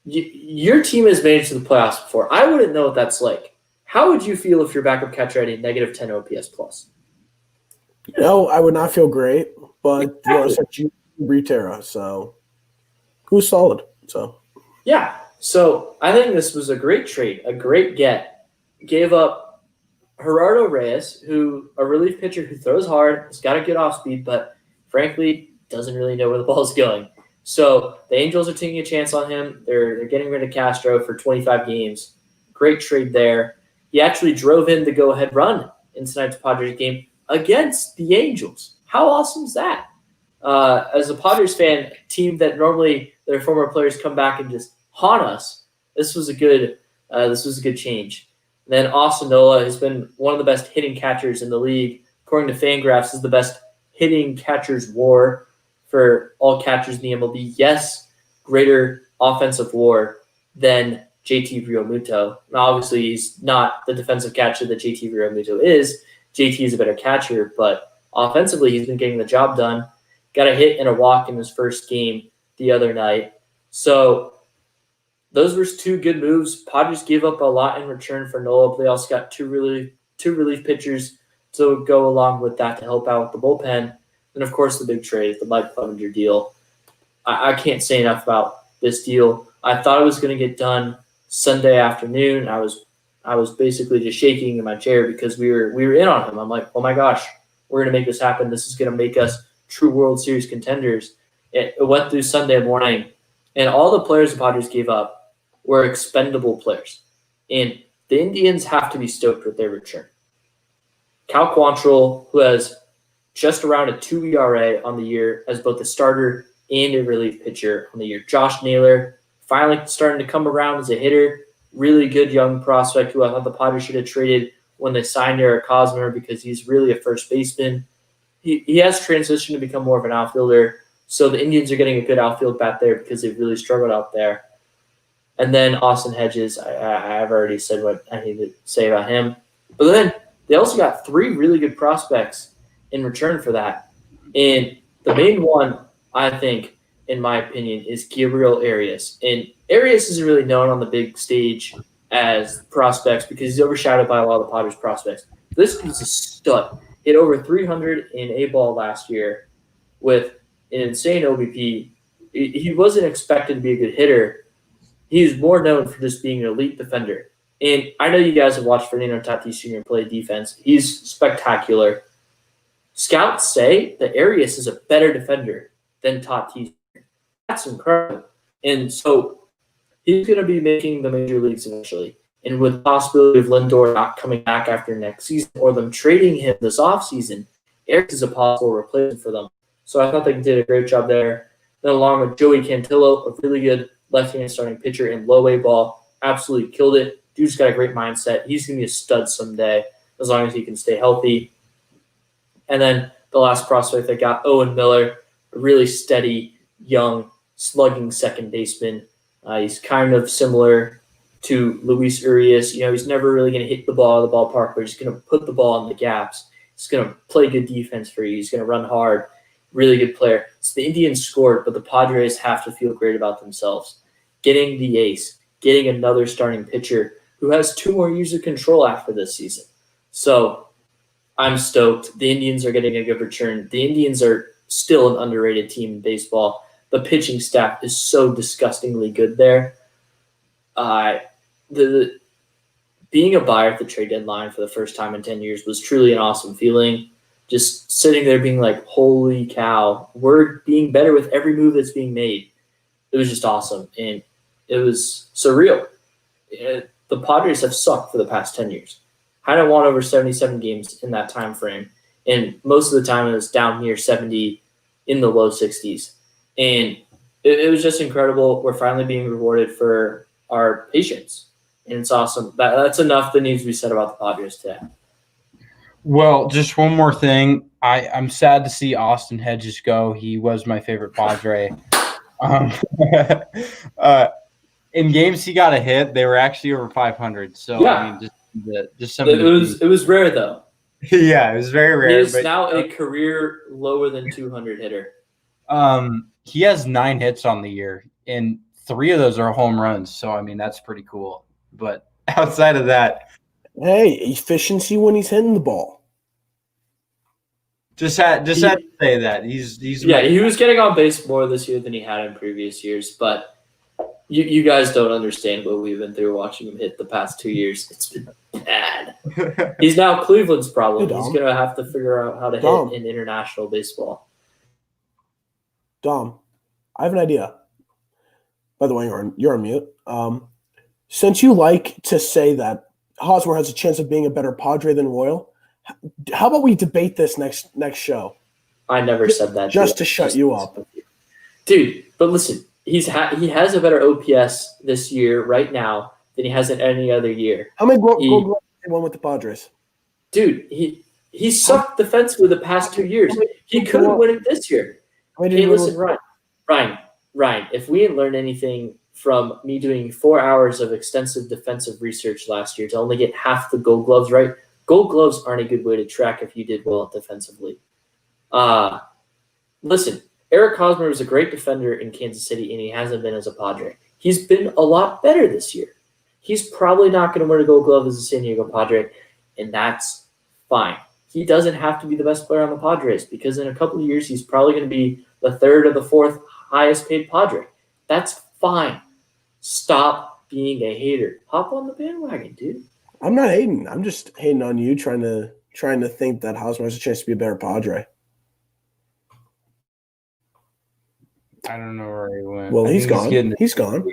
Speaker 1: your team has made it to the playoffs before. I wouldn't know what that's like. How would you feel if your backup catcher had a negative 10 OPS plus?
Speaker 3: I would not feel great, but you Britera, so who's solid. So
Speaker 1: yeah. So I think this was a great trade, a great get. Gave up Gerardo Reyes, who a relief pitcher who throws hard, has got a good off speed, but frankly doesn't really know where the ball is going. So the Angels are taking a chance on him. They're getting rid of Castro for 25 games. Great trade there. He actually drove in the go-ahead run in tonight's Padres game against the Angels. How awesome is that? As a Padres fan, team that normally their former players come back and just haunt us, this was a good change. And then Austin Nola has been one of the best hitting catchers in the league. According to Fangraphs, is the best hitting catchers WAR for all catchers in the MLB. Yes, greater offensive WAR than JT Realmuto. Now, obviously, he's not the defensive catcher that JT Realmuto is. JT is a better catcher, but offensively, he's been getting the job done. Got a hit and a walk in his first game the other night. So those were two good moves. Padres gave up a lot in return for Nola, but they also got two relief pitchers to go along with that to help out with the bullpen. And, of course, the big trade, the Mike Clevenger deal. I can't say enough about this deal. I thought it was going to get done Sunday afternoon. I was basically just shaking in my chair because we were in on him. I'm like, oh, my gosh, we're going to make this happen. This is going to make us true World Series contenders. It went through Sunday morning, and all the players the Padres gave up were expendable players. And the Indians have to be stoked with their return. Cal Quantrill, who has just around a 2 ERA on the year as both a starter and a relief pitcher on the year. Josh Naylor finally starting to come around as a hitter. Really good young prospect who I thought the Padres should have traded when they signed Eric Hosmer because he's really a first baseman. He has transitioned to become more of an outfielder. So the Indians are getting a good outfield bat there because they've really struggled out there. And then Austin Hedges, I've already said what I need to say about him. But then they also got three really good prospects in return for that. And the main one, I think, in my opinion, is Gabriel Arias. And Arias isn't really known on the big stage as prospects because he's overshadowed by a lot of the Padres prospects. This is a stud. Hit over 300 in A-ball last year with an insane OBP. He wasn't expected to be a good hitter. He's more known for just being an elite defender. And I know you guys have watched Fernando Tatis Jr. play defense. He's spectacular. Scouts say that Arias is a better defender than Tatis. That's incredible. And so he's going to be making the major leagues eventually. And with the possibility of Lindor not coming back after next season or them trading him this offseason, Arias is a possible replacement for them. So I thought they did a great job there. Then along with Joey Cantillo, a really good left-handed starting pitcher in low A ball, absolutely killed it. Dude's got a great mindset. He's going to be a stud someday as long as he can stay healthy. And then the last prospect they got, Owen Miller, a really steady, young, slugging second baseman. He's kind of similar to Luis Urias. He's never really going to hit the ball at the ballpark, but he's going to put the ball in the gaps. He's going to play good defense for you. He's going to run hard. Really good player. So the Indians scored, but the Padres have to feel great about themselves. Getting the ace, getting another starting pitcher who has 2 more years of control after this season. So I'm stoked. The Indians are getting a good return. The Indians are still an underrated team in baseball. The pitching staff is so disgustingly good there. Being a buyer at the trade deadline for the first time in 10 years was truly an awesome feeling. Just sitting there being like, holy cow, we're being better with every move that's being made. It was just awesome, and it was surreal. The Padres have sucked for the past 10 years. Hadn't won over 77 games in that time frame, and most of the time it was down near 70 in the low 60s. And it was just incredible. We're finally being rewarded for our patience. and it's awesome. That's enough that needs to be said about the Padres today.
Speaker 2: Well, just one more thing. I'm sad to see Austin Hedges go. He was my favorite Padre. Um, in games he got a hit, they were actually over 500. So
Speaker 1: Yeah.
Speaker 2: I mean, just something.
Speaker 1: It was rare though.
Speaker 2: Yeah, it was very rare.
Speaker 1: He is
Speaker 2: but,
Speaker 1: now a career lower than 200 hitter.
Speaker 2: He has 9 hits on the year, and 3 of those are home runs. So I mean, that's pretty cool. But outside of that,
Speaker 3: hey, efficiency when he's hitting the ball.
Speaker 2: Just had to say that he's
Speaker 1: he was getting on base more this year than he had in previous years, but you guys don't understand what we've been through watching him hit the past 2 years. It's been bad. He's now Cleveland's problem. He's gonna have to figure out how to hit in international baseball.
Speaker 3: Dom, I have an idea. By the way, you're on mute. Since you like to say that Hosmer has a chance of being a better Padre than Royal, how about we debate this next show?
Speaker 1: I never said that.
Speaker 3: Just to shut you up.
Speaker 1: Dude, but listen, he has a better OPS this year right now than he has in any other year.
Speaker 3: How many Gold Gloves he won with the Padres?
Speaker 1: Dude, he sucked defensively the past 2 years. He couldn't win it this year. Hey, listen, Ryan, if we didn't learn anything from me doing 4 hours of extensive defensive research last year to only get half the Gold Gloves right, Gold Gloves aren't a good way to track if you did well defensively. Listen, Eric Hosmer was a great defender in Kansas City, and he hasn't been as a Padre. He's been a lot better this year. He's probably not going to win a Gold Glove as a San Diego Padre, and that's fine. He doesn't have to be the best player on the Padres because in a couple of years, he's probably going to be the 3rd or the 4th highest paid Padre. That's fine. Stop being a hater. Hop on the bandwagon, dude.
Speaker 3: I'm not hating. I'm just hating on you, trying to think that Hosmer has a chance to be a better Padre.
Speaker 2: I don't know where he went.
Speaker 3: Well, he's gone. He's gone.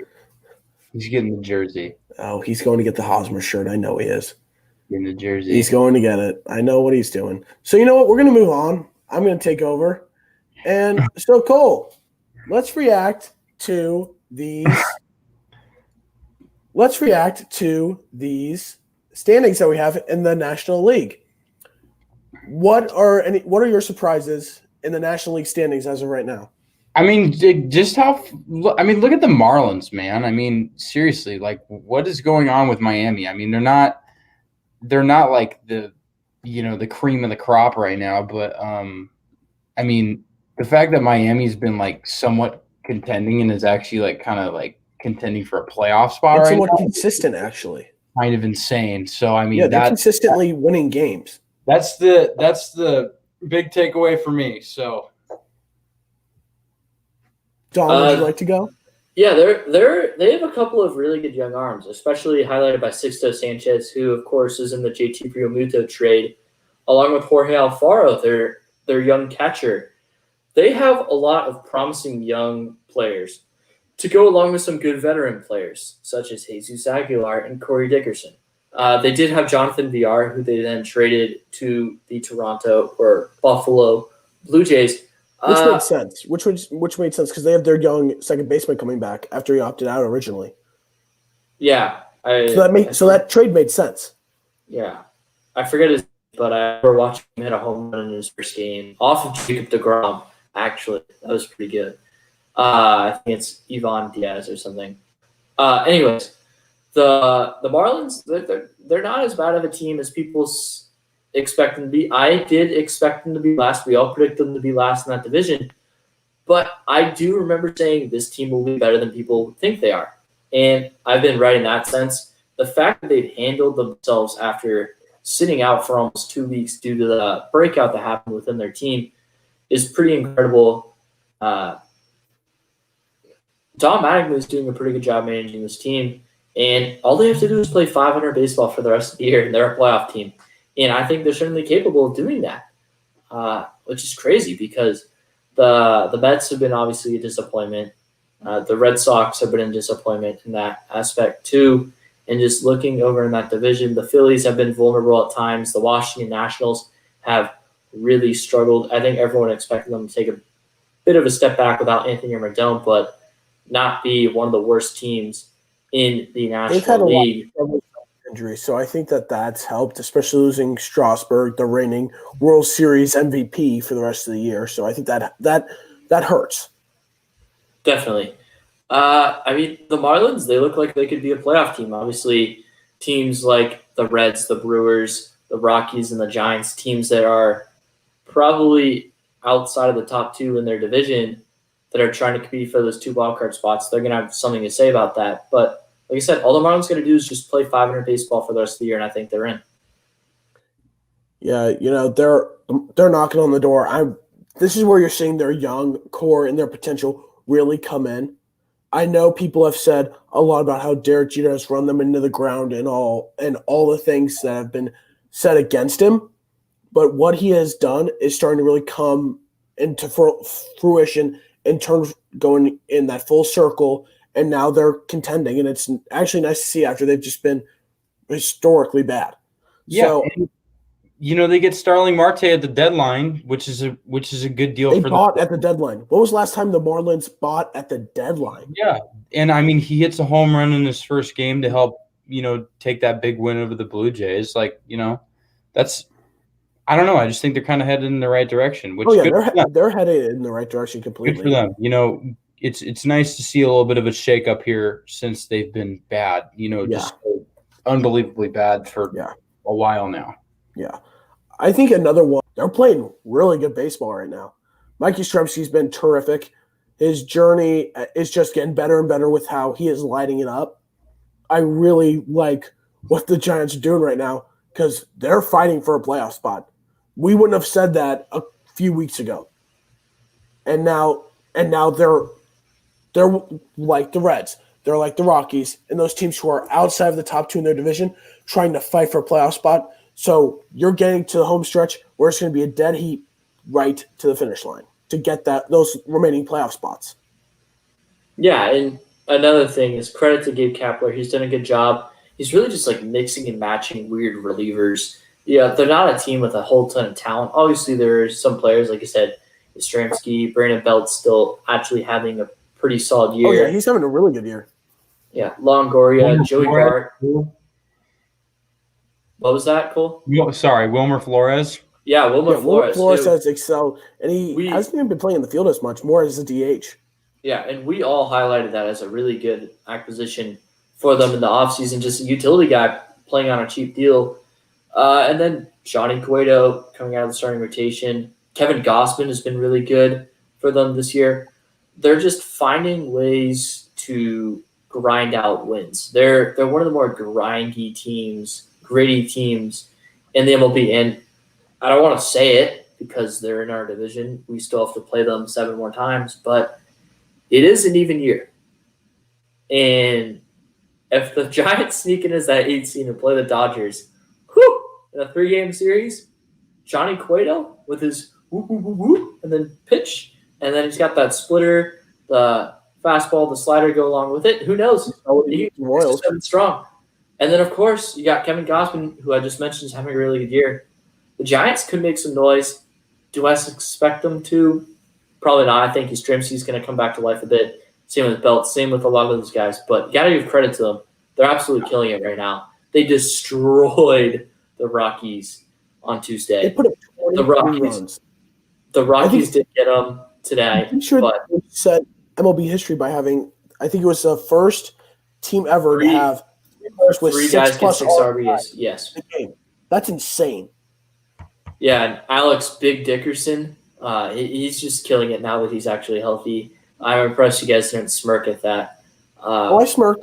Speaker 2: He's getting the jersey.
Speaker 3: Oh, he's going to get the Hosmer shirt. I know he is.
Speaker 2: In the jersey.
Speaker 3: He's going to get it. I know what he's doing. So you know what? We're going to move on. I'm going to take over. And so, Cole, let's react to these. Let's react to these standings that we have in the National League. What are your surprises in the National League standings as of right now?
Speaker 2: I mean, look at the Marlins, man. I mean, seriously, like, what is going on with Miami? I mean, they're not like the cream of the crop right now, but I mean, the fact that Miami's been like somewhat contending and is actually like kind of like contending for a playoff spot right
Speaker 3: somewhat
Speaker 2: now,
Speaker 3: consistent, actually,
Speaker 2: kind of insane. So I mean,
Speaker 3: yeah, they're consistently winning games.
Speaker 2: That's the big takeaway for me. So,
Speaker 3: Don, would you like to go?
Speaker 1: Yeah, they have a couple of really good young arms, especially highlighted by Sixto Sanchez, who of course is in the JT Realmuto trade, along with Jorge Alfaro, their young catcher. They have a lot of promising young players to go along with some good veteran players, such as Jesus Aguilar and Corey Dickerson. They did have Jonathan Villar, who they then traded to the Toronto or Buffalo Blue Jays.
Speaker 3: Which made sense. Which made sense because they have their young second baseman coming back after he opted out originally.
Speaker 1: Yeah,
Speaker 3: so that trade made sense.
Speaker 1: Yeah, I forget his, but I remember watching him hit a home run in his first game off of Jacob deGrom. Actually, that was pretty good. I think it's Ivan Diaz or something. Anyways, the Marlins they're not as bad of a team as people expect them to be. I did expect them to be last. We all predicted them to be last in that division. But I do remember saying this team will be better than people think they are. And I've been right in that sense. The fact that they've handled themselves after sitting out for almost 2 weeks due to the breakout that happened within their team is pretty incredible. Don Mattingly is doing a pretty good job managing this team. And all they have to do is play 500 baseball for the rest of the year, and they're a playoff team. And I think they're certainly capable of doing that, which is crazy because the Mets have been obviously a disappointment. The Red Sox have been a disappointment in that aspect too. And just looking over in that division, the Phillies have been vulnerable at times. The Washington Nationals have really struggled. I think everyone expected them to take a bit of a step back without Anthony Rendon, but not be one of the worst teams in the
Speaker 3: They've had
Speaker 1: National
Speaker 3: a lot
Speaker 1: League.
Speaker 3: of injuries, so I think that that's helped, especially so I think that that's helped, especially losing Strasburg, the reigning World Series MVP for the rest of the year. So I think that hurts.
Speaker 1: Definitely. I mean, the Marlins, they look like they could be a playoff team. Obviously, teams like the Reds, the Brewers, the Rockies, and the Giants, teams that are probably outside of the top two in their division that are trying to compete for those 2 wildcard spots, they're going to have something to say about that. But like I said, all the Marlins going to do is just play 500 baseball for the rest of the year, and I think they're in.
Speaker 3: Yeah, they're knocking on the door. This is where you're seeing their young core and their potential really come in. I know people have said a lot about how Derek Jeter has run them into the ground and all the things that have been said against him. But what he has done is starting to really come into fruition in terms going in that full circle. And now they're contending, and it's actually nice to see after they've just been historically bad.
Speaker 2: Yeah,
Speaker 3: So
Speaker 2: and, they get Starling Marte at the deadline, which is a good deal
Speaker 3: they
Speaker 2: for
Speaker 3: bought
Speaker 2: them.
Speaker 3: at the deadline. When was the last time the Marlins bought at the deadline?
Speaker 2: Yeah, and I mean he hits a home run in his first game to help take that big win over the Blue Jays. That's I don't know. I just think they're kind of headed in the right direction. Which good for them.
Speaker 3: They're headed in the right direction completely.
Speaker 2: Good for them. It's nice to see a little bit of a shakeup here since they've been bad. Just so unbelievably bad for a while now.
Speaker 3: Yeah. I think another one, they're playing really good baseball right now. Mikey Stremski's been terrific. His journey is just getting better and better with how he is lighting it up. I really like what the Giants are doing right now because they're fighting for a playoff spot. We wouldn't have said that a few weeks ago. And now they're like the Reds. They're like the Rockies and those teams who are outside of the top 2 in their division trying to fight for a playoff spot. So you're getting to the home stretch where it's going to be a dead heat right to the finish line to get those remaining playoff spots.
Speaker 1: Yeah, and another thing is credit to Gabe Kapler. He's done a good job. He's really just like mixing and matching weird relievers. Yeah, they're not a team with a whole ton of talent. Obviously, there are some players, like I said, Yastrzemski, Brandon Belt still actually having a pretty solid year.
Speaker 3: Oh, yeah, he's having a really good year.
Speaker 1: Yeah, Longoria, Joey Bart. What was that, Cole?
Speaker 2: Sorry, Wilmer Flores.
Speaker 1: Yeah, Wilmer Flores.
Speaker 3: Flores has excelled, and he hasn't even been playing in the field as much, more as a DH.
Speaker 1: Yeah, and we all highlighted that as a really good acquisition for them in the offseason, just a utility guy playing on a cheap deal. And then Johnny Cueto coming out of the starting rotation. Kevin Gossman has been really good for them this year. They're just finding ways to grind out wins. They're one of the more grindy teams, gritty teams in the MLB. And I don't want to say it because they're in our division. We still have to play them 7 more times, but it is an even year. And if the Giants sneak in as that 8th seed and play the Dodgers, in a 3-game series, Johnny Cueto with his whoop, whoop, whoop, whoop, and then pitch, and then he's got that splitter, the fastball, the slider go along with it. Who knows? He's just strong. And then, of course, you got Kevin Gossman, who I just mentioned is having a really good year. The Giants could make some noise. Do I expect them to? Probably not. I think Yastrzemski's going to come back to life a bit. Same with Belt. Same with a lot of those guys. But you got to give credit to them. They're absolutely killing it right now. They destroyed the Rockies on Tuesday.
Speaker 3: They put up 20 runs.
Speaker 1: The Rockies did get them today.
Speaker 3: I'm sure they set MLB history by having, I think it was the first team ever to have
Speaker 1: three guys get 6 RBIs. Yes.
Speaker 3: That's insane.
Speaker 1: Yeah, and Alex Big Dickerson, he's just killing it now that he's actually healthy. I'm impressed you guys didn't smirk at that.
Speaker 3: I smirk.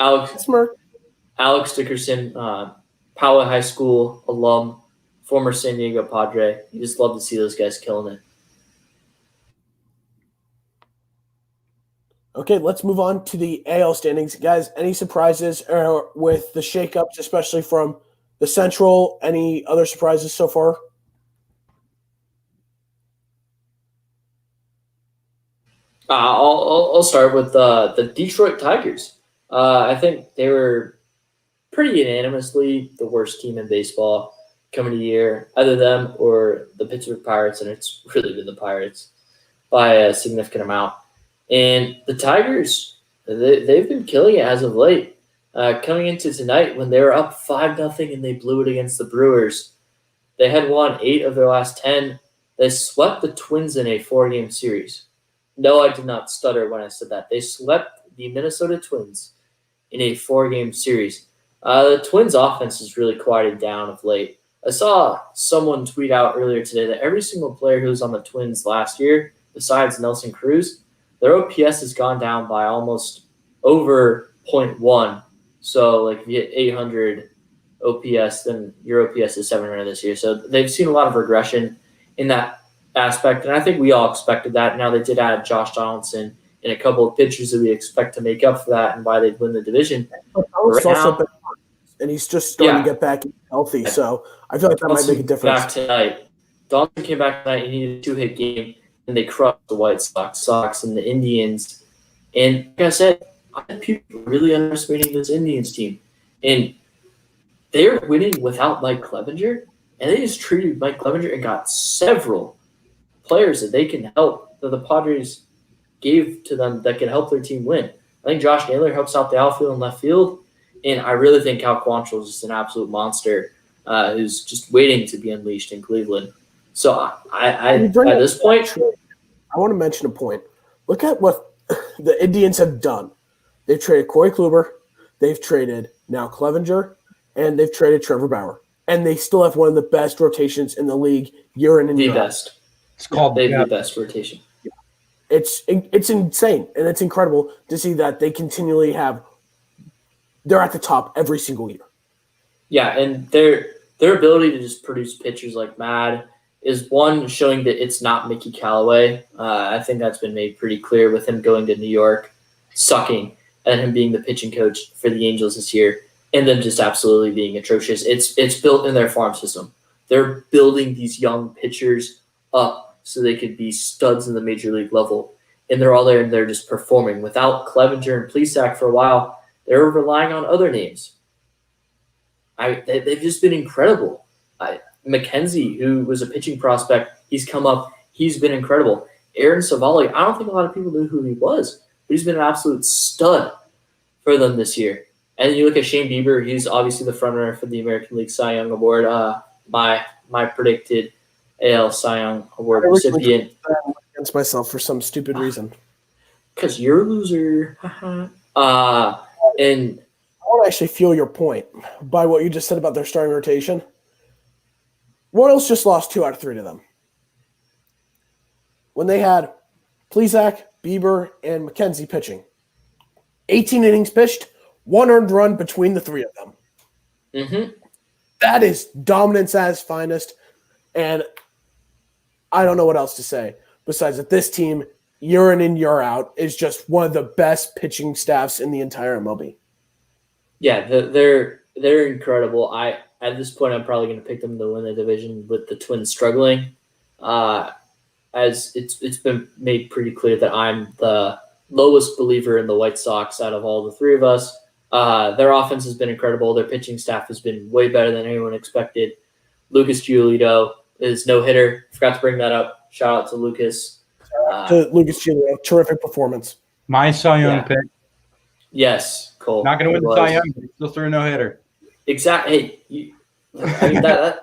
Speaker 1: Alex Dickerson, Poway High School alum, former San Diego Padre. You just love to see those guys killing it.
Speaker 3: Okay, let's move on to the AL standings. Guys, any surprises with the shakeups, especially from the Central? Any other surprises so far?
Speaker 1: I'll start with the Detroit Tigers. I think they were pretty unanimously the worst team in baseball coming to the year, either them or the Pittsburgh Pirates, and it's really been the Pirates by a significant amount. And the Tigers, they've been killing it as of late. Coming into tonight, when they were up 5-0 and they blew it against the Brewers, they had won 8 of their last 10. They swept the Twins in a 4-game series. No, I did not stutter when I said that. They swept the Minnesota Twins in a 4-game series. The Twins' offense has really quieted down of late. I saw someone tweet out earlier today that every single player who was on the Twins last year, besides Nelson Cruz, their OPS has gone down by almost over 0.1. So, like, if you hit 800 OPS, then your OPS is 700 this year. So they've seen a lot of regression in that aspect, and I think we all expected that. Now they did add Josh Donaldson and a couple of pitchers that we expect to make up for that and why they'd win the division.
Speaker 3: Right now, and he's just starting to get back healthy, so I feel like that might make a difference.
Speaker 1: Back tonight, Donaldson came back tonight. He needed a 2-hit game, and they crushed the White Sox, and the Indians. And like I said, I think people are really underestimating this Indians team, and they're winning without Mike Clevenger, and they just treated Mike Clevenger and got several players that they can help, that the Padres gave to them that can help their team win. I think Josh Naylor helps out the outfield and left field, and I really think Cal Quantrill is just an absolute monster who's just waiting to be unleashed in Cleveland. So I at this point,
Speaker 3: I want to mention a point. Look at what the Indians have done. They've traded Corey Kluber, they've traded now Clevenger, and they've traded Trevor Bauer. And they still have one of the best rotations in the league year in and year out.
Speaker 1: The best. It's called the best rotation.
Speaker 3: Yeah. It's insane, and it's incredible to see that they continually they're at the top every single year.
Speaker 1: Yeah, and their ability to just produce pitchers like mad is one showing that it's not Mickey Callaway. I think that's been made pretty clear with him going to New York, sucking, and him being the pitching coach for the Angels this year, and them just absolutely being atrocious. It's built in their farm system. They're building these young pitchers up so they could be studs in the major league level, and they're all there and they're just performing. Without Clevenger and Plesac for a while, they were relying on other names. They've just been incredible. McKenzie, who was a pitching prospect, he's come up. He's been incredible. Aaron Savali, I don't think a lot of people knew who he was, but he's been an absolute stud for them this year. And then you look at Shane Bieber, he's obviously the frontrunner for the American League Cy Young Award. My predicted AL Cy Young Award recipient.
Speaker 3: Against myself for some stupid reason.
Speaker 1: Because you're a loser. And
Speaker 3: I want to actually feel your point by what you just said about their starting rotation. Royals just lost 2 out of 3 to them. When they had Plesac, Bieber, and McKenzie pitching. 18 innings pitched, 1 earned run between the 3 of them.
Speaker 1: Mm-hmm.
Speaker 3: That is dominance at its finest, and I don't know what else to say besides that this team, year in and year out, is just one of the best pitching staffs in the entire MLB.
Speaker 1: Yeah, they're incredible. At this point, I'm probably going to pick them to win the division with the Twins struggling. As it's been made pretty clear that I'm the lowest believer in the White Sox out of all the 3 of us. Their offense has been incredible. Their pitching staff has been way better than anyone expected. Lucas Giolito is no-hitter. Forgot to bring that up. Shout out to Lucas.
Speaker 3: Lucas Giolito, terrific performance.
Speaker 2: My Cy Young pick.
Speaker 1: Yes, Cole.
Speaker 2: Not going to win the Cy Young, but still threw a no-hitter.
Speaker 1: Exactly. Hey, that's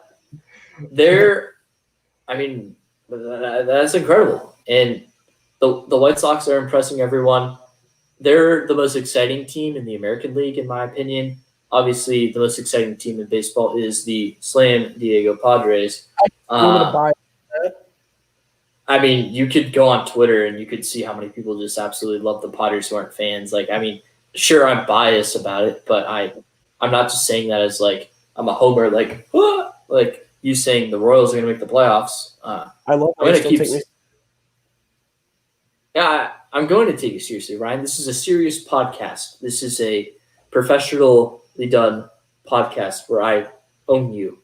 Speaker 1: incredible. And the White Sox are impressing everyone. They're the most exciting team in the American League, in my opinion. Obviously, the most exciting team in baseball is the Slam Diego Padres. I mean, you could go on Twitter and you could see how many people just absolutely love the Padres who aren't fans. Like, I mean, sure, I'm biased about it, but I'm not just saying that as like I'm a homer. Like, like you saying the Royals are going to make the playoffs.
Speaker 3: I love.
Speaker 1: Yeah, I'm going to take you seriously, Ryan. This is a serious podcast. This is a professionally done podcast where I own you.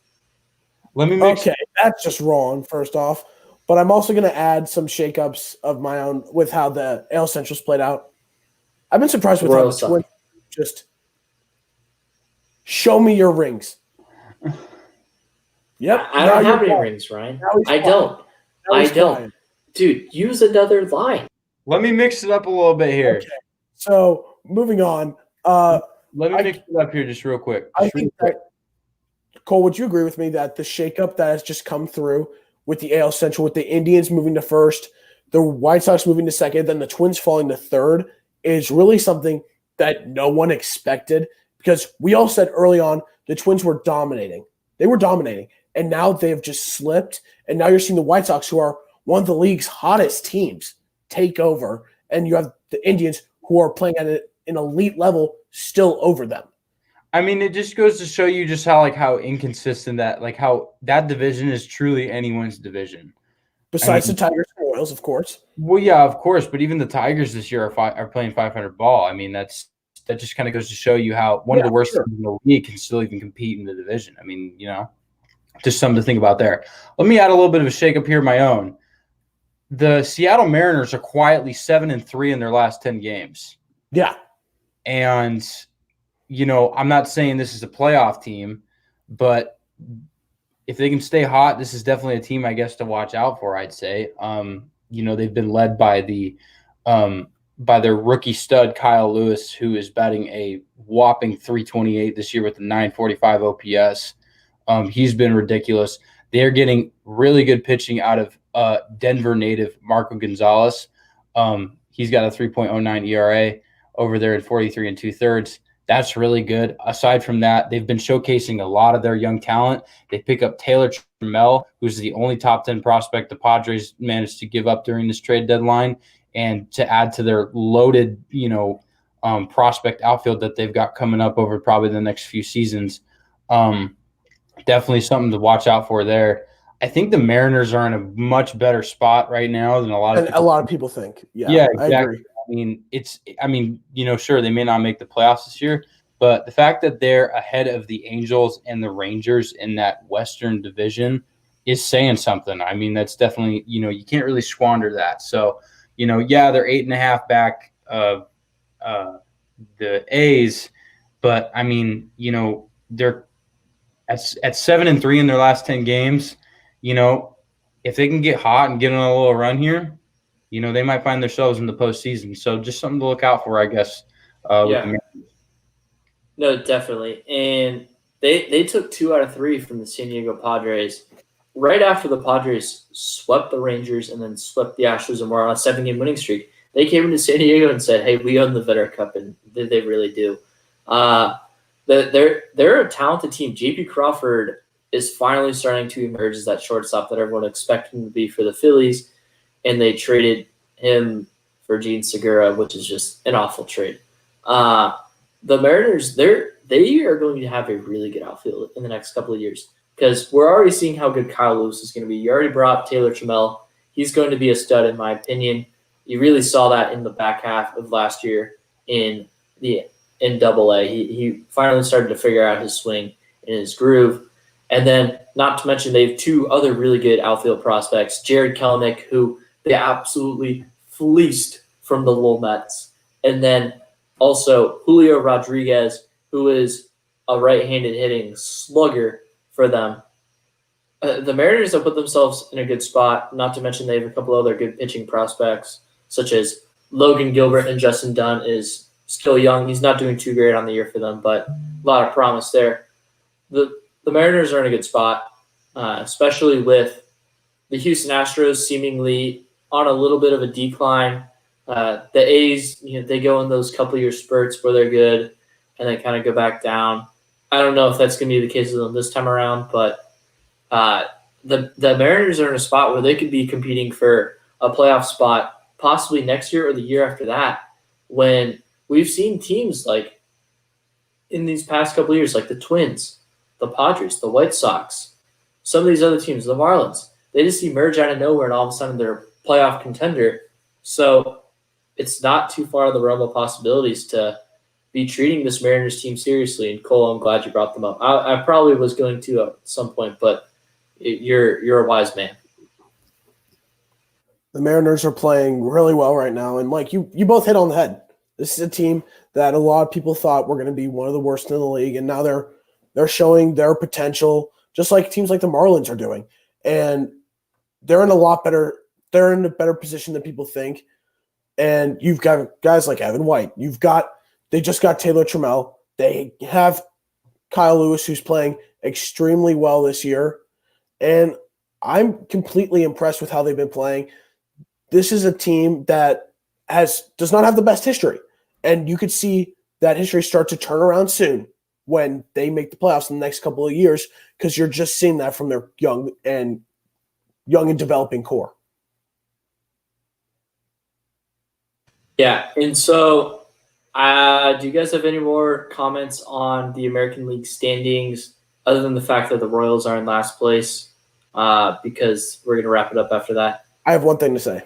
Speaker 3: Okay, that's just wrong, first off. But I'm also going to add some shakeups of my own with how the AL Central's played out. I've been surprised with how the Twins just show me your rings. Yep.
Speaker 1: I don't have any rings, Ryan. I don't. Dude, use another line.
Speaker 2: Let me mix it up a little bit here.
Speaker 3: Okay. So, moving on.
Speaker 2: let me mix it up here just real quick.
Speaker 3: I think that, Cole, would you agree with me that the shakeup that has just come through with the AL Central, with the Indians moving to first, the White Sox moving to second, then the Twins falling to third, is really something that no one expected? Because we all said early on the Twins were dominating. They were dominating. And now they've just slipped. And now you're seeing the White Sox, who are one of the league's hottest teams, take over. And you have the Indians, who are playing at an elite level, still over them.
Speaker 2: I mean, it just goes to show you just how inconsistent how that division is truly anyone's division.
Speaker 3: Besides the Tigers and Royals, of course.
Speaker 2: Well, yeah, of course, but even the Tigers this year are playing 500 ball. I mean, that just kind of goes to show you how one of the worst teams in the league can still even compete in the division. I mean, just something to think about there. Let me add a little bit of a shakeup here of my own. The Seattle Mariners are quietly 7-3 in their last 10 games.
Speaker 3: Yeah.
Speaker 2: And, I'm not saying this is a playoff team, but if they can stay hot, this is definitely a team, I guess, to watch out for, I'd say. They've been led by their rookie stud, Kyle Lewis, who is batting a whopping 328 this year with a 945 OPS. He's been ridiculous. They're getting really good pitching out of Denver native Marco Gonzalez. He's got a 3.09 ERA over there at 43 2/3. That's really good. Aside from that, they've been showcasing a lot of their young talent. They pick up Taylor Trammell, who's the only top 10 prospect the Padres managed to give up during this trade deadline, and to add to their loaded, prospect outfield that they've got coming up over probably the next few seasons. Definitely something to watch out for there. I think the Mariners are in a much better spot right now than a lot of people think.
Speaker 3: Yeah,
Speaker 2: exactly.
Speaker 3: I agree.
Speaker 2: Sure, they may not make the playoffs this year, but the fact that they're ahead of the Angels and the Rangers in that Western division is saying something. I mean, that's definitely, you can't really squander that. So, they're 8.5 back of the A's, but I mean, they're at 7-3 in their last 10 games. If they can get hot and get on a little run here, they might find themselves in the postseason. So just something to look out for, I guess.
Speaker 1: No, definitely. And they took 2 out of 3 from the San Diego Padres right after the Padres swept the Rangers and then swept the Astros and were on a 7-game winning streak. They came into San Diego and said, hey, we own the Vetter Cup, and they really do. They're a talented team. J.P. Crawford is finally starting to emerge as that shortstop that everyone expected him to be for the Phillies, and they traded him for Gene Segura, which is just an awful trade. The Mariners, they are going to have a really good outfield in the next couple of years because we're already seeing how good Kyle Lewis is going to be. You already brought up Taylor Trammell. He's going to be a stud, in my opinion. You really saw that in the back half of last year in Double-A. He finally started to figure out his swing and his groove. And then, not to mention, they have 2 other really good outfield prospects. Jared Kelenic, who they absolutely fleeced from the Lowell Mets. And then also Julio Rodriguez, who is a right-handed hitting slugger for them. The Mariners have put themselves in a good spot, not to mention they have a couple other good pitching prospects, such as Logan Gilbert and Justin Dunn is still young. He's not doing too great on the year for them, but a lot of promise there. The Mariners are in a good spot, especially with the Houston Astros seemingly on a little bit of a decline. The A's, they go in those couple-year spurts where they're good and then kind of go back down. I don't know if that's going to be the case with them this time around, but the Mariners are in a spot where they could be competing for a playoff spot possibly next year or the year after that, when we've seen teams like in these past couple of years, like the Twins, the Padres, the White Sox, some of these other teams, the Marlins, they just emerge out of nowhere and all of a sudden they're a playoff contender. So it's not too far of the realm of possibilities to be treating this Mariners team seriously. And Cole, I'm glad you brought them up. I probably was going to at some point, but you're a wise man.
Speaker 3: The Mariners are playing really well right now. And Mike, you both hit on the head. This is a team that a lot of people thought were going to be one of the worst in the league. And now they're showing their potential, just like teams like the Marlins are doing. And they're in a better position than people think. And you've got guys like Evan White. They just got Taylor Trammell. They have Kyle Lewis, who's playing extremely well this year, and I'm completely impressed with how they've been playing. This is a team that does not have the best history, and you could see that history start to turn around soon when they make the playoffs in the next couple of years, because you're just seeing that from their young and developing core.
Speaker 1: Yeah, and so do you guys have any more comments on the American League standings other than the fact that the Royals are in last place? Because we're going to wrap it up after that.
Speaker 3: I have one thing to say.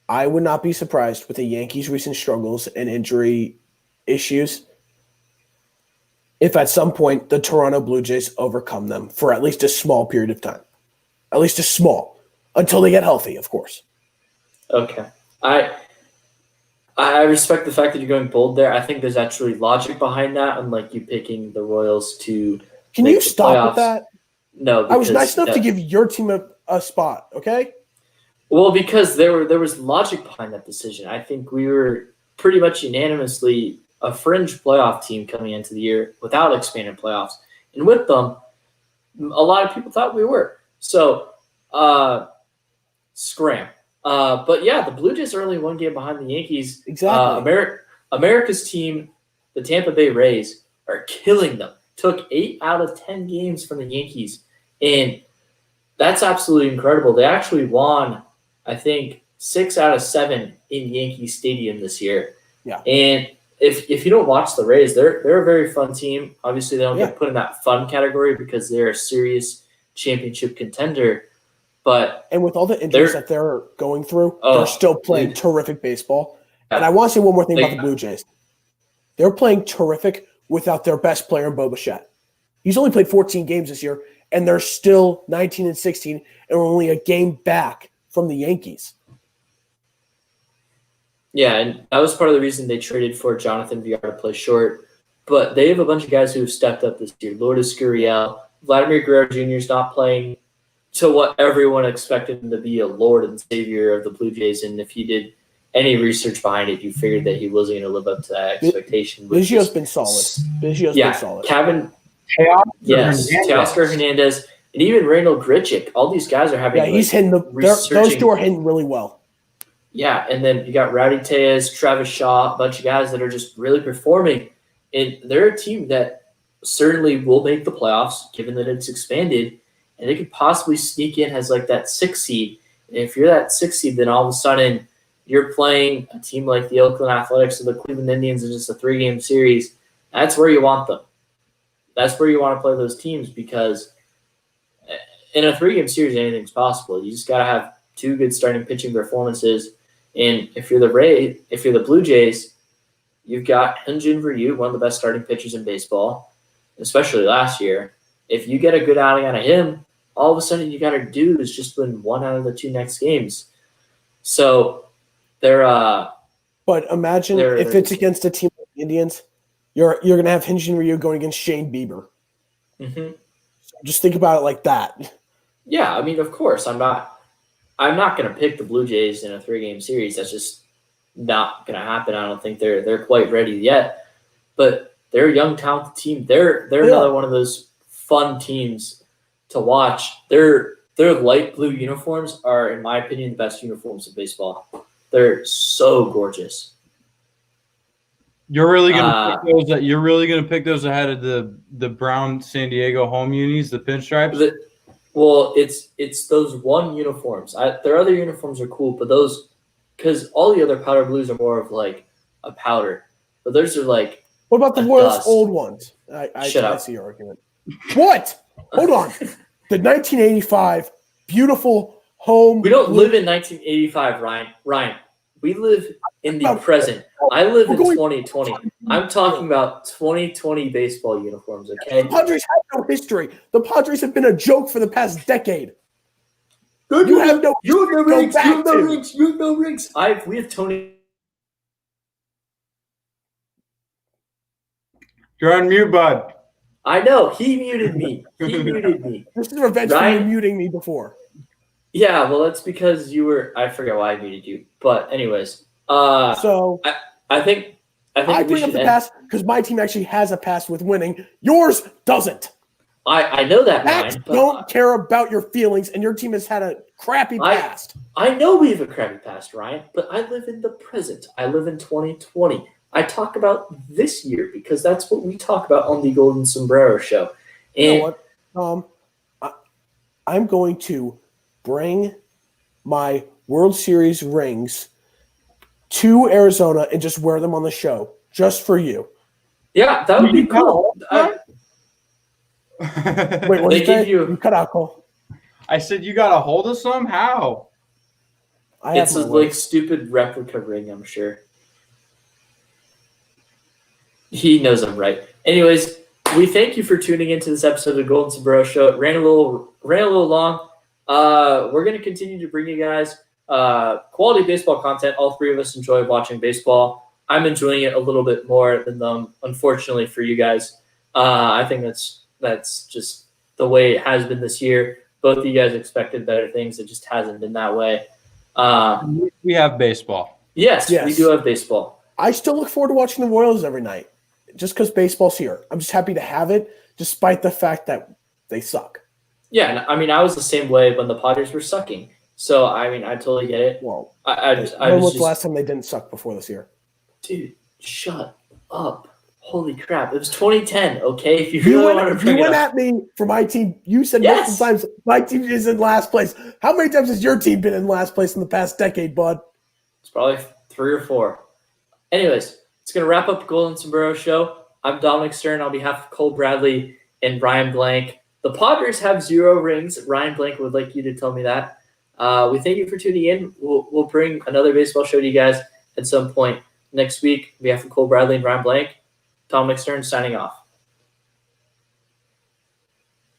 Speaker 3: I would not be surprised with the Yankees' recent struggles and injury issues if at some point the Toronto Blue Jays overcome them for at least a small period of time. At least a small. Until they get healthy, of course.
Speaker 1: Okay. I respect the fact that you're going bold there. I think there's actually logic behind that, unlike you picking the Royals to
Speaker 3: Can you stop with that?
Speaker 1: No.
Speaker 3: I was nice enough to give your team a spot, okay?
Speaker 1: Well, because there was logic behind that decision. I think we were pretty much unanimously a fringe playoff team coming into the year without expanded playoffs. And with them, a lot of people thought we were. So, scram. But yeah, the Blue Jays are only one game behind the Yankees.
Speaker 3: Exactly.
Speaker 1: America's team, the Tampa Bay Rays, are killing them. Took 8 out of 10 games from the Yankees. And that's absolutely incredible. They actually won, I think, 6 out of 7 in Yankee Stadium this year.
Speaker 3: Yeah.
Speaker 1: And if you don't watch the Rays, they're a very fun team. Obviously, they don't get put in that fun category because they're a serious championship contender.
Speaker 3: And with all the injuries that they're going through, they're still playing terrific baseball. Yeah. And I want to say one more thing about the Blue Jays. They're playing terrific without their best player in Bo Bichette. He's only played 14 games this year, and they're still 19-16, and we're only a game back from the Yankees.
Speaker 1: Yeah, and that was part of the reason they traded for Jonathan Villar to play short. But they have a bunch of guys who have stepped up this year. Lourdes Gurriel, Vladimir Guerrero Jr. is not playing to what everyone expected him to be, a lord and savior of the Blue Jays. And if you did any research behind it, you figured that he wasn't going to live up to that expectation.
Speaker 3: Biggio's been solid. Biggio's been solid.
Speaker 1: Teoscar Hernandez, and even Randall Grichuk. All these guys are having
Speaker 3: he's hitting those two are hitting really well.
Speaker 1: Yeah, and then you got Rowdy Tejas, Travis Shaw, a bunch of guys that are just really performing. And they're a team that certainly will make the playoffs, given that it's expanded. And they could possibly sneak in as like that 6th seed. And if you're that 6th seed, then all of a sudden you're playing a team like the Oakland Athletics or the Cleveland Indians in just a 3-game series. That's where you want them. That's where you want to play those teams, because in a 3-game series, anything's possible. You just got to have 2 good starting pitching performances. And if you're the Blue Jays, you've got Hyun-Jin Ryu, one of the best starting pitchers in baseball, especially last year. If you get a good outing out of him, all of a sudden you got to do is just win 1 out of the 2 next games. So they're
Speaker 3: but imagine if it's against a team like the Indians, you're going to have Hyun-Jin Ryu going against Shane Bieber.
Speaker 1: Mm-hmm.
Speaker 3: So just think about it like that.
Speaker 1: Yeah, I mean, of course, I'm not going to pick the Blue Jays in a 3-game series. That's just not going to happen. I don't think they're quite ready yet. But they're a young, talented team. They're another one of those fun teams to watch. Their light blue uniforms are, in my opinion, the best uniforms in baseball. They're so gorgeous.
Speaker 2: You're really gonna pick those. You're really gonna pick those ahead of the brown San Diego home unis, the pinstripes.
Speaker 1: Well, it's those one uniforms. Their other uniforms are cool, but those, because all the other powder blues are more of like a powder, but those are like.
Speaker 3: What about the Royals' old ones? I see your argument. What? Hold on. The 1985 beautiful home.
Speaker 1: We don't live in 1985, Ryan. We live in the present. I live in 2020. I'm talking about 2020 baseball uniforms, okay?
Speaker 3: The Padres have no history. The Padres have been a joke for the past decade. You have no rings.
Speaker 1: You have no rings. We have Tony.
Speaker 2: You're on mute, bud.
Speaker 1: I know. He muted me.
Speaker 3: This is revenge for you muting me before.
Speaker 1: Yeah, well, that's because you were – I forget why I muted you. But anyways,
Speaker 3: so
Speaker 1: I think
Speaker 3: I
Speaker 1: we
Speaker 3: bring up
Speaker 1: should
Speaker 3: the
Speaker 1: end.
Speaker 3: past because my team actually has a past with winning. Yours doesn't.
Speaker 1: I know that,
Speaker 3: Facts
Speaker 1: Ryan,
Speaker 3: don't
Speaker 1: but
Speaker 3: care about your feelings, and your team has had a crappy past.
Speaker 1: I know we have a crappy past, Ryan, but I live in the present. I live in 2020. I talk about this year because that's what we talk about on the Golden Sombrero Show.
Speaker 3: You
Speaker 1: And
Speaker 3: know what? I'm going to bring my World Series rings to Arizona and just wear them on the show just for you.
Speaker 1: yeah, that would be cool.
Speaker 3: Wait, what
Speaker 1: They
Speaker 3: did you
Speaker 1: give
Speaker 3: say?
Speaker 1: you-
Speaker 3: You cut out, Cole.
Speaker 2: I said you got a hold of some? How?
Speaker 3: I have
Speaker 1: It's
Speaker 3: my
Speaker 1: a
Speaker 3: way.
Speaker 1: stupid replica ring, I'm sure. He knows I'm right. Anyways, we thank you for tuning into this episode of the Golden Sombrero Show. It ran a little long. We're going to continue to bring you guys quality baseball content. All three of us enjoy watching baseball. I'm enjoying it a little bit more than them, unfortunately for you guys. I think that's just the way it has been this year. Both of you guys expected better things. It just hasn't been that way.
Speaker 2: We have baseball.
Speaker 1: Yes, we
Speaker 3: Yes.
Speaker 1: do have baseball.
Speaker 3: I still look forward to watching the Royals every night just because baseball's here. I'm just happy to have it despite the fact that they suck.
Speaker 1: Yeah, and I mean, I was the same way when the Padres were sucking. So, I mean, I totally get it.
Speaker 3: Well,
Speaker 1: I
Speaker 3: when
Speaker 1: was
Speaker 3: was
Speaker 1: just,
Speaker 3: the last time they didn't suck before this year?
Speaker 1: dude, shut up. Holy crap. It was 2010, okay? If you
Speaker 3: You
Speaker 1: really want to
Speaker 3: went,
Speaker 1: bring
Speaker 3: you
Speaker 1: it
Speaker 3: went
Speaker 1: up.
Speaker 3: at me for my team. You said
Speaker 1: Yes.
Speaker 3: multiple times my team is in last place. How many times has your team been in last place in the past decade, bud?
Speaker 1: It's probably 3 or 4. Anyways, it's going to wrap up the Golden Sombrero Show. I'm Dominic Stern on behalf of Cole Bradley and Ryan Blank. The Padres have 0 rings. Ryan Blank would like you to tell me that. We thank you for tuning in. We'll bring another baseball show to you guys at some point next week. On behalf of Cole Bradley and Ryan Blank, Dominic Stern signing off.